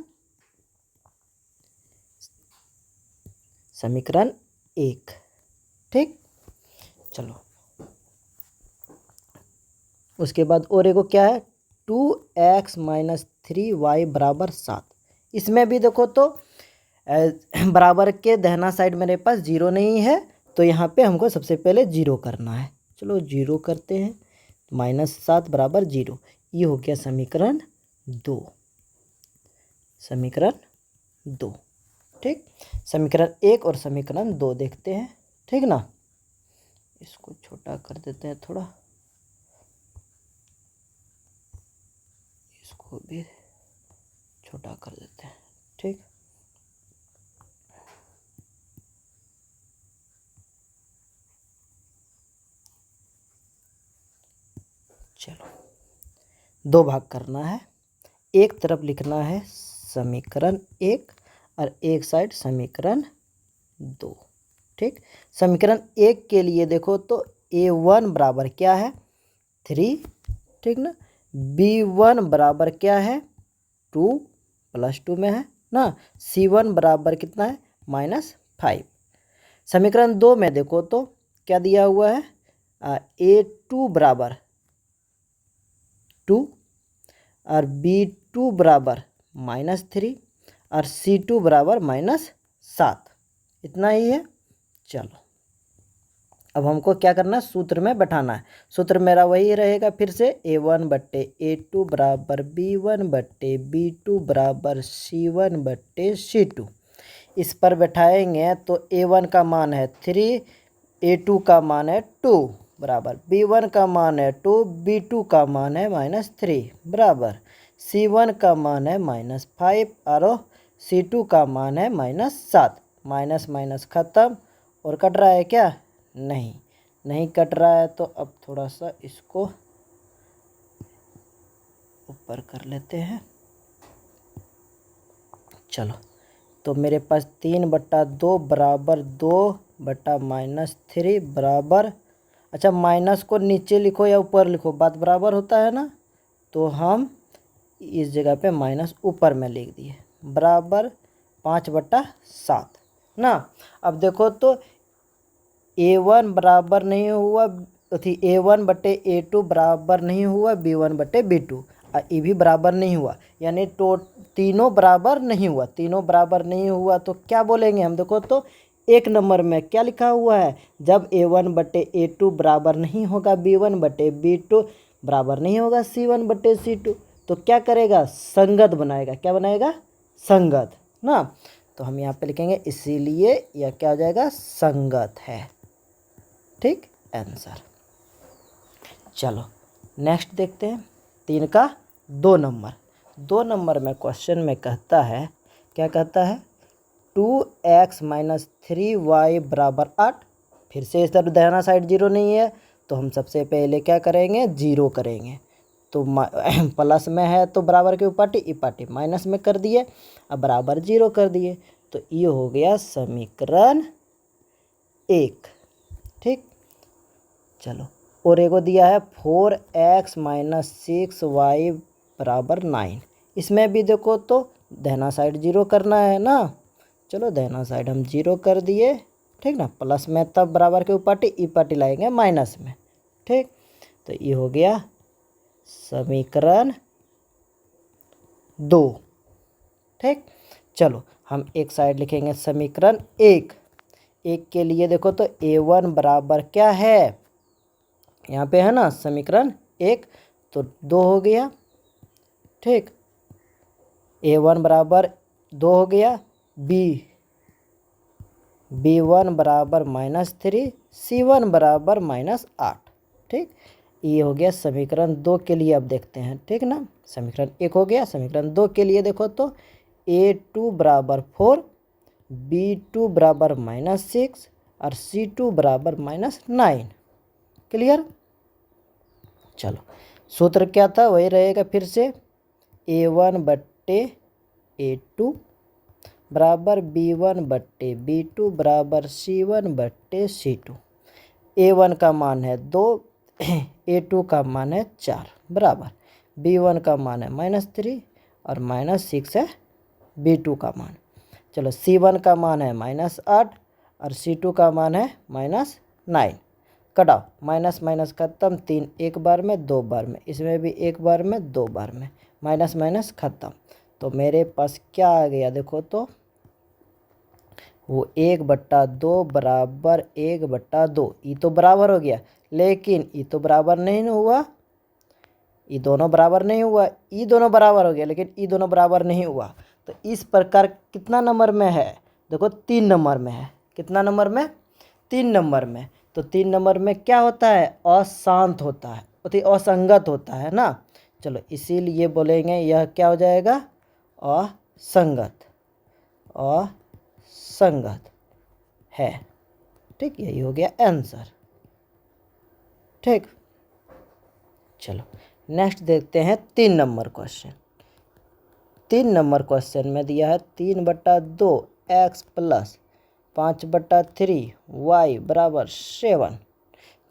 1। ठीक, चलो उसके बाद और एगो क्या है, 2x - 3y बराबर 7। इसमें भी देखो तो बराबर के दाहिना साइड मेरे पास 0 नहीं है, तो यहाँ पे हमको सबसे पहले 0 करना है। चलो 0 करते हैं, -7 बराबर 0। ये हो गया समीकरण 2। समीकरण 2, ठीक। समीकरण 1 और समीकरण 2 देखते हैं, ठीक ना। इसको छोटा कर देते हैं थोड़ा, इसको भी छोटा कर देते हैं, ठीक। चलो 2 भाग करना है, एक तरफ लिखना है समीकरण 1 और एक साइड समीकरण 2, ठीक। समीकरण 1 के लिए देखो तो a1 बराबर क्या है, 3, ठीक ना। b1 बराबर क्या है, 2 +2 में है ना। c1 बराबर कितना है, -5। समीकरण 2 में देखो तो क्या दिया हुआ है, a2 बराबर 2 और b2 बराबर -3 और c2 बराबर -7। इतना ही है। चलो अब हमको क्या करना है, सूत्र में बैठाना है। सूत्र मेरा वही रहेगा, फिर से a1/a2 बराबर b1/b2 बराबर c1/c2। इस पर बैठाएंगे तो a1 का मान है 3, a2 का मान है 2 बराबर, b1 का मान है 2, b2 का मान है -3 बराबर, c1 का मान है -5 और c2 का मान है -7। माइनस माइनस ख़त्म, और कट रहा है क्या, नहीं कट रहा है। तो अब थोड़ा सा इसको ऊपर कर लेते हैं। चलो तो मेरे पास 3/2 बराबर 2/-3 बराबर, अच्छा माइनस को नीचे लिखो या ऊपर लिखो, बात बराबर होता है ना। तो हम इस जगह पे माइनस ऊपर में लिख दिए, बराबर 5/7 ना। अब देखो तो a1 बराबर नहीं हुआ, a1/a2 बराबर नहीं हुआ b1/b2, ये भी बराबर नहीं हुआ, यानी तीनों बराबर नहीं हुआ। तीनों बराबर नहीं हुआ तो क्या बोलेंगे हम, देखो तो 1 नंबर में क्या लिखा हुआ है, जब a1/a2 बराबर नहीं होगा b1/b2 बराबर नहीं होगा c1/c2, तो क्या करेगा, संगत बनाएगा। क्या बनाएगा, संगत ना। तो हम यहाँ पे लिखेंगे इसीलिए यह क्या हो जाएगा, संगत है, ठीक, आंसर। चलो नेक्स्ट देखते हैं 3 का 2 नंबर। 2 नंबर में क्वेश्चन में कहता है, क्या कहता है, 2x - 3y बराबर 8। फिर से इस तरफ दाहिना साइड 0 नहीं है, तो हम सबसे पहले क्या करेंगे, 0 करेंगे। तो प्लस में है तो बराबर के इपाटी माइनस में कर दिए, अब बराबर 0 कर दिए। तो ये हो गया समीकरण 1, ठीक। चलो और एगो दिया है 4x - 6y बराबर 9। इसमें भी देखो तो दाहिना साइड 0 करना है ना। चलो दाहिना साइड हम 0 कर दिए, ठीक ना। प्लस में तब बराबर के इपाटी लाएंगे माइनस में, ठीक। तो ये हो गया समीकरण 2, ठीक। चलो हम एक साइड लिखेंगे समीकरण 1। के लिए देखो तो a1 बराबर क्या है, यहाँ पे है ना समीकरण 1, तो 2 हो गया, ठीक। a1 बराबर 2 हो गया, b1 बराबर -3, c1 बराबर -8, ठीक। ये हो गया समीकरण 2 के लिए। अब देखते हैं, ठीक ना। समीकरण 1 हो गया, समीकरण 2 के लिए देखो तो a2 बराबर 4, b2 बराबर -6 और c2 बराबर -9। क्लियर। चलो सूत्र क्या था, वही रहेगा फिर से, A1 बट्टे A2 बराबर B1 बट्टे B2 बराबर C1 बट्टे C2। A1 का मान है 2, A2 का मान है 4 बराबर B1 का मान है -3 और -6 है B2 का मान। चलो C1 का मान है -8 और C2 का मान है -9। कटाओ, माइनस माइनस खत्म, 3 एक बार में 2 बार में, इसमें भी एक बार में 2 बार में, माइनस माइनस खत्म। तो मेरे पास क्या आ गया देखो तो, वो 1/2 बराबर 1/2। ये तो बराबर हो गया, लेकिन ये तो बराबर नहीं हुआ, ये दोनों बराबर नहीं हुआ, ये दोनों बराबर हो गया लेकिन ये दोनों बराबर नहीं हुआ। तो इस प्रकार कितना नंबर में है, देखो 3 नंबर में है। कितना नंबर में, 3 नंबर में। तो 3 नंबर में क्या होता है, अशांत होता है, अति असंगत होता है ना। चलो इसीलिए बोलेंगे यह क्या हो जाएगा, असंगत, असंगत है। ठीक, यही हो गया आंसर। ठीक, चलो नेक्स्ट देखते हैं 3 नंबर क्वेश्चन। 3 नंबर क्वेश्चन में दिया है 3/2 x प्लस 5/3 y बराबर 7।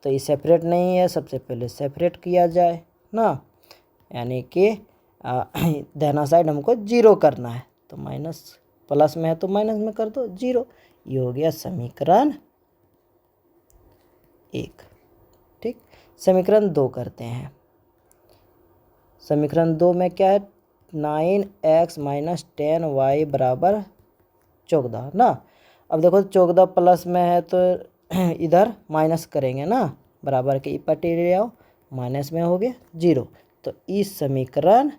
तो ये सेपरेट नहीं है, सबसे पहले सेपरेट किया जाए ना, यानी कि दाहिना साइड हमको 0 करना है। तो माइनस, प्लस में है तो माइनस में कर दो 0। ये हो गया समीकरण 1। ठीक, समीकरण 2 करते हैं। समीकरण 2 में क्या है, 9x - 10y बराबर 14 ना। अब देखो 14 प्लस में है तो इधर माइनस करेंगे ना, बराबर के पट्टी ले आओ, माइनस में हो गया 0। तो इस समीकरण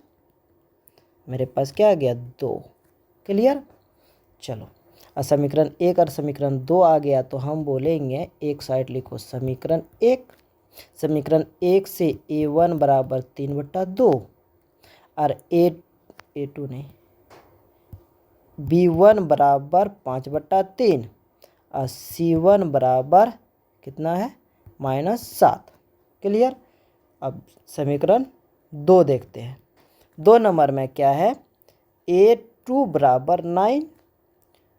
मेरे पास क्या आ गया, 2। क्लियर। चलो, और समीकरण 1 और समीकरण 2 आ गया तो हम बोलेंगे एक साइड लिखो समीकरण 1। समीकरण 1 से A1 बराबर 3/2 और A2 नहीं, B1 बराबर 5/3 और C1 बराबर कितना है, -7। क्लियर। अब समीकरण 2 देखते हैं। 2 नंबर में क्या है, A2 बराबर 9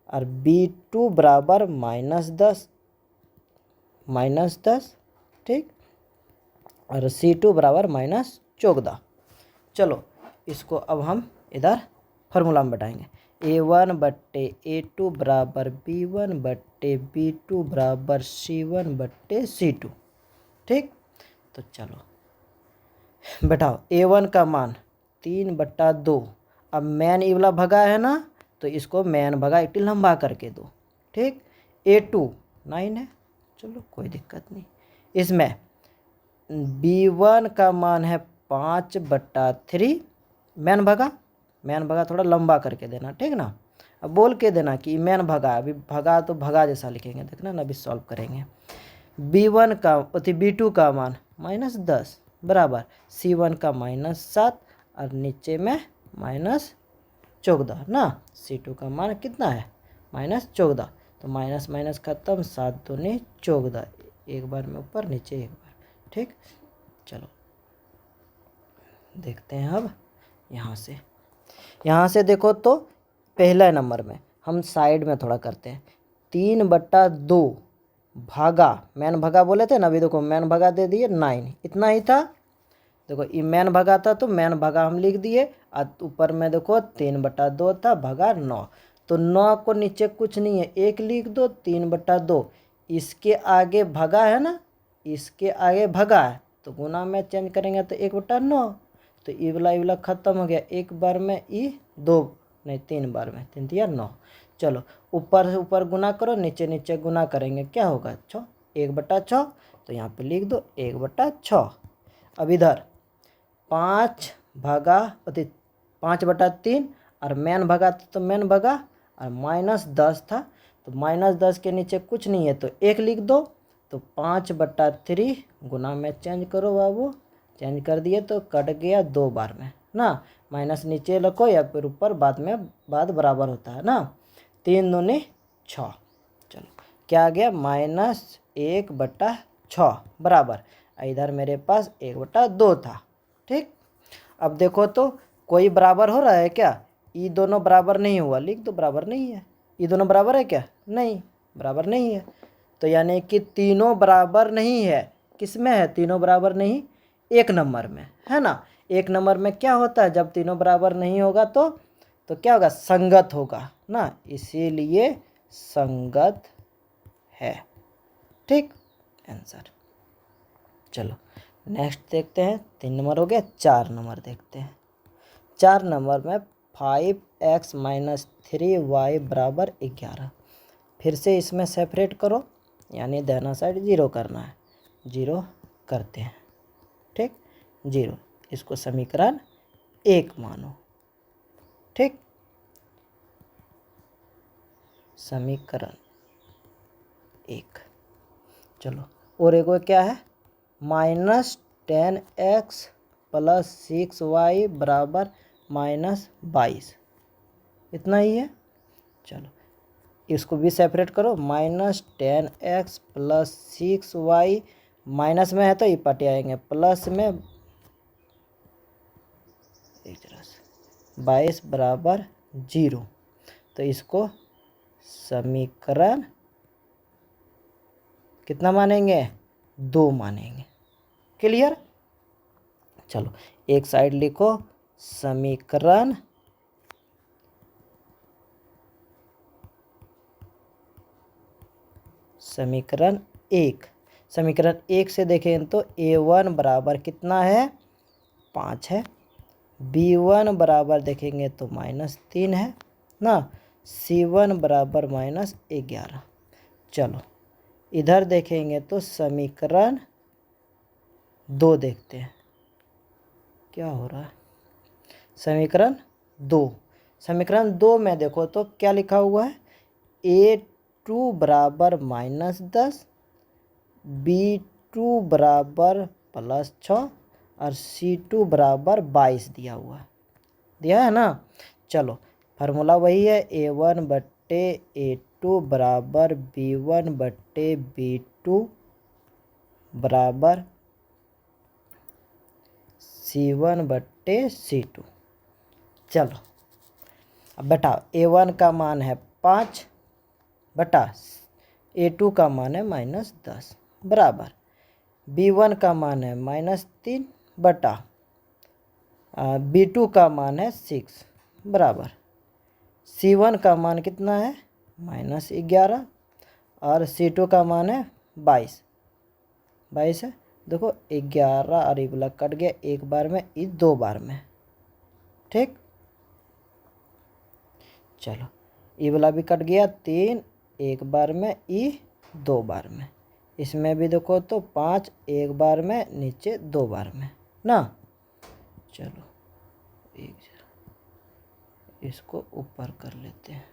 और B2 बराबर -10, ठीक, और C2 बराबर -14। चलो इसको अब हम इधर फार्मूला में बैठाएंगे। A1 बट्टे A2 बराबर B1 बट्टे B2 बराबर C1 बट्टे C2। ठीक, तो चलो बैठाओ, A1 का मान 3/2। अब मैन ये वाला भगा है ना, तो इसको मैन भगा एक लंबा करके दो। ठीक, A2 9 है, चलो कोई दिक्कत नहीं। इसमें B1 का मान है 5/3, मैन भगा थोड़ा लंबा करके देना, ठीक ना। अब बोल के देना कि मैन भगा, अभी भगा तो भगा जैसा लिखेंगे, देखना ना, अभी सॉल्व करेंगे। B1 का B2 का मान -10 बराबर C1 का -7 और नीचे में -14 ना। C2 का मान कितना है, -14। तो माइनस माइनस खत्म, 7 दूनी 14, एक बार में ऊपर नीचे एक बार। ठीक, चलो देखते हैं अब यहाँ से देखो तो पहला नंबर में हम साइड में थोड़ा करते हैं। 3/2 भागा, मैन भगा बोले थे ना, अभी देखो मैन भगा दे दिए 9, इतना ही था। देखो ये मैन भगा था तो मैन भगा हम लिख दिए, और ऊपर में देखो 3/2 था, भगा 9। तो 9 को नीचे कुछ नहीं है, 1 लिख दो, 3/2। इसके आगे भगा है ना, इसके आगे भगा है तो गुना में चेंज करेंगे तो 1/9। तो ये वाला खत्म हो गया, एक बार में ये 2 नहीं 3 बार में, 3 या 9। चलो ऊपर से ऊपर गुना करो, नीचे नीचे गुना करेंगे, क्या होगा 6, 1/6। तो यहाँ पे लिख दो 1/6। अब इधर 5 भागा 5/3 और मैन भगा तो मैन भगा और -10 था, तो -10 के नीचे कुछ नहीं है तो 1 लिख दो। तो 5/3 गुना में चेंज करो बाबू, चेंज कर दिए तो कट गया 2 बार में ना, माइनस नीचे रखो या फिर ऊपर, बाद बराबर होता है ना। 3 दूनी 6, चलो क्या आ गया, -1/6 बराबर, इधर मेरे पास 1/2 था। ठीक। अब देखो तो कोई बराबर हो रहा है क्या? ये दोनों बराबर नहीं हुआ, लिख दो बराबर नहीं है। ये दोनों बराबर है क्या? नहीं, बराबर नहीं है। तो यानी कि तीनों बराबर नहीं है। किस में है तीनों बराबर नहीं? एक नंबर में, है ना। एक नंबर में क्या होता है जब तीनों बराबर नहीं होगा तो क्या होगा? संगत होगा ना, इसीलिए संगत है। ठीक, आंसर। चलो नेक्स्ट देखते हैं। 3 नंबर हो गया, 4 नंबर देखते हैं। 4 नंबर में 5x माइनस 3y बराबर 11। फिर से इसमें सेपरेट करो, यानी दाहिना साइड 0 करना है। 0 करते हैं, ठीक। 0, इसको समीकरण 1 मानो, ठीक। समीकरण 1। चलो और एक क्या है? -10x प्लस 6y बराबर -22, इतना ही है। चलो इसको भी सेपरेट करो। -10x प्लस 6y, माइनस में है तो ये पटे आएंगे, प्लस में एक तरह से 22 बराबर 0। तो इसको समीकरण कितना मानेंगे? 2 मानेंगे। क्लियर? चलो एक साइड लिखो समीकरण समीकरण 1। समीकरण 1 से देखें तो a1 बराबर कितना है? 5 है। b1 बराबर देखेंगे तो -3 है ना। c1 बराबर -11। चलो इधर देखेंगे तो समीकरण 2 देखते हैं क्या हो रहा है। समीकरण 2, समीकरण 2 में देखो तो क्या लिखा हुआ है? a2 बराबर -10, b2 बराबर +6 और c2 बराबर 22 दिया हुआ है, दिया है ना। चलो फार्मूला वही है, a1 बट्टे a2 बराबर b1 बट्टे b2 बराबर c1 बट्टे c2। चलो अब बताओ, a1 का मान है 5 बटा a2 का मान है -10 बराबर b1 का मान है -3 बटा b2 का मान है 6 बराबर c1 का मान कितना है? -11 और c2 का मान है 22 है। देखो 11 और ये वाला कट गया एक बार में, ये 2 बार में, ठीक। चलो ये वाला भी कट गया 3 एक बार में, ये 2 बार में। इसमें भी देखो तो 5 एक बार में, नीचे 2 बार में ना। चलो इसको ऊपर कर लेते हैं।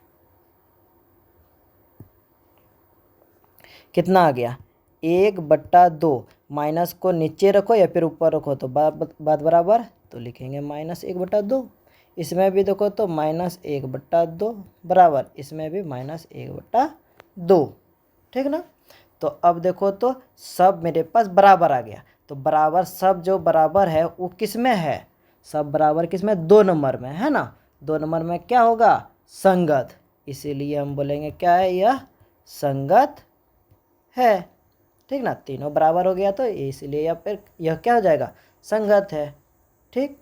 कितना आ गया? 1/2। माइनस को नीचे रखो या फिर ऊपर रखो तो बात बराबर, तो लिखेंगे -1/2। इसमें भी देखो तो -1/2 बराबर, इसमें भी -1/2, ठीक ना। तो अब देखो तो सब मेरे पास बराबर आ गया। तो बराबर सब जो बराबर है वो किस में है? सब बराबर किस में? 2 नंबर में, है ना। 2 नंबर में क्या होगा? संगत। इसीलिए हम बोलेंगे क्या है? यह संगत है, ठीक ना। तीनों बराबर हो गया तो इसलिए या फिर यह क्या हो जाएगा? संगत है, ठीक।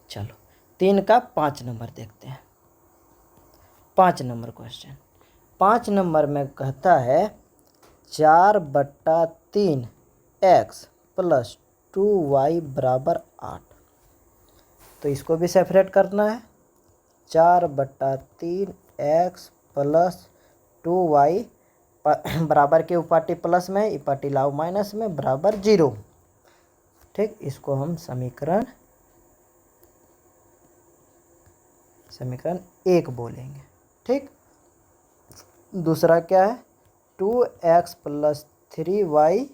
चलो 3 का 5 नंबर देखते हैं। 5 नंबर क्वेश्चन। 5 नंबर में कहता है 4/3 x प्लस 2y बराबर 8। तो इसको भी सेपरेट करना है। 4/3 x प्लस 2y बराबर के उपाटी प्लस में, इपाटी लाओ माइनस में, बराबर 0, ठीक। इसको हम समीकरण 1 बोलेंगे, ठीक। दूसरा क्या है? 2x प्लस 3y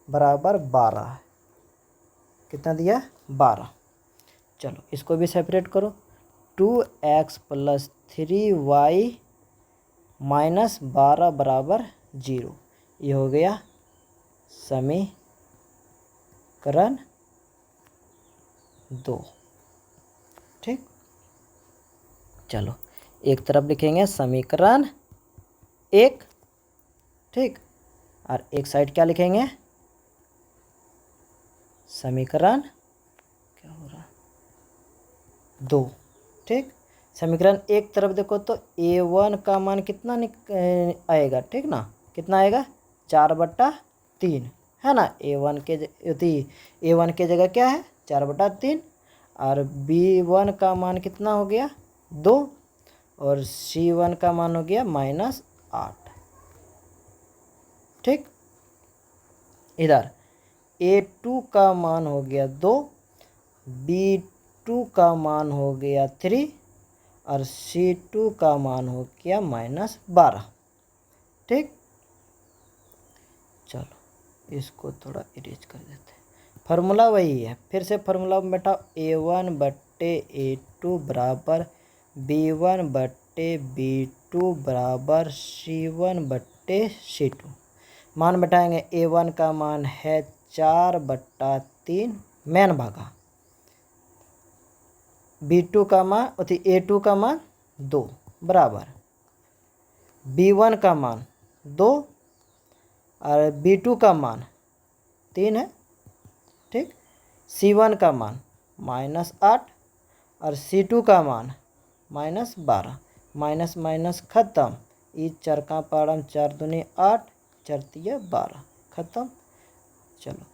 बराबर 12 है। कितना दिया? 12। चलो इसको भी सेपरेट करो। 2x प्लस 3y माइनस 12 बराबर 0। ये हो गया समीकरण समीकरण 2। ठीक, चलो एक तरफ लिखेंगे समीकरण 1, ठीक, और एक साइड क्या लिखेंगे, समीकरण क्या हो रहा 2। ठीक, समीकरण एक तरफ देखो तो a1 का मान कितना आएगा, ठीक ना, कितना आएगा 4/3 है ना। a1 के जगह क्या है 4/3, और b1 का मान कितना हो गया 2, और c1 का मान हो गया -8। ठीक, इधर a2 का मान हो गया 2, b2 का मान हो गया 3, और c2 का मान हो गया -12। ठीक, चलो इसको थोड़ा इरेज कर देते हैं। फार्मूला वही है, फिर से फार्मूला में बैठा a1/a2 बराबर b1/b2 बराबर c1/c2। मान बैठाएंगे a1 का मान है 4/3 मैन भागा, b2 का मान a2 का मान 2 बराबर b1 का मान 2 और b2 का मान 3 है। ठीक, c1 का मान -8 और c2 का मान -12। माइनस माइनस खत्म, ई चरका पाड़म 4 दूनी 8, 4 तिया 12, खत्म। चलो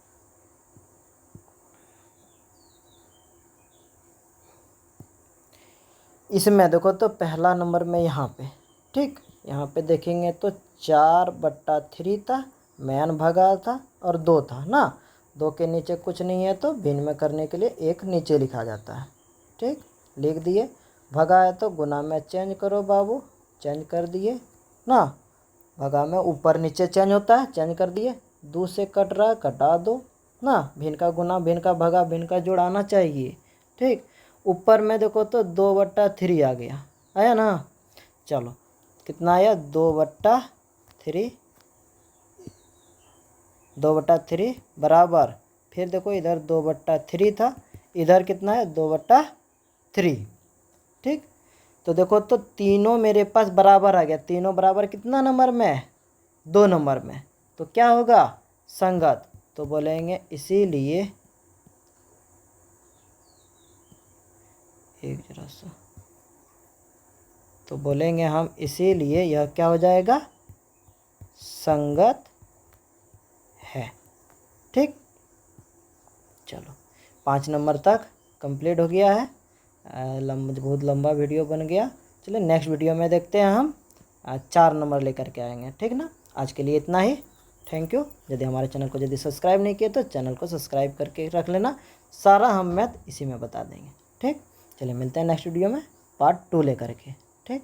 इसमें देखो तो पहला नंबर में यहाँ पे, ठीक, यहाँ पे देखेंगे तो 4/3 था, मैन भगा था और 2 था ना। 2 के नीचे कुछ नहीं है तो भिन्न में करने के लिए 1 नीचे लिखा जाता है। ठीक, लिख दिए। भगा है तो गुना में चेंज करो बाबू, चेंज कर दिए ना। भगा में ऊपर नीचे चेंज होता है, चेंज कर दिए। 2 से कट रहा है, कटा दो ना। भिन्न का गुना, भिन्न का भगा, भिन्न का जोड़ आना चाहिए। ठीक, ऊपर में देखो तो 2/3 आ गया, आया ना। चलो कितना आया 2/3, 2/3 बराबर, फिर देखो इधर 2/3 था, इधर कितना है 2/3। ठीक, तो देखो तो तीनों मेरे पास बराबर आ गया। तीनों बराबर कितना नंबर में, 2 नंबर में, तो क्या होगा संगत। तो बोलेंगे इसीलिए एक जरा सा, तो बोलेंगे हम इसीलिए यह क्या हो जाएगा संगत है। ठीक, चलो 5 नंबर तक कंप्लीट हो गया है। बहुत लंबा वीडियो बन गया। चलिए नेक्स्ट वीडियो में देखते हैं हम 4 नंबर लेकर के आएंगे। ठीक ना, आज के लिए इतना ही। Thank you. यदि हमारे चैनल को यदि सब्सक्राइब नहीं किए तो चैनल को सब्सक्राइब करके रख लेना, सारा हम मैथ इसी में बता देंगे। ठीक, चलिए मिलते हैं नेक्स्ट वीडियो में पार्ट 2 लेकर के। ठीक।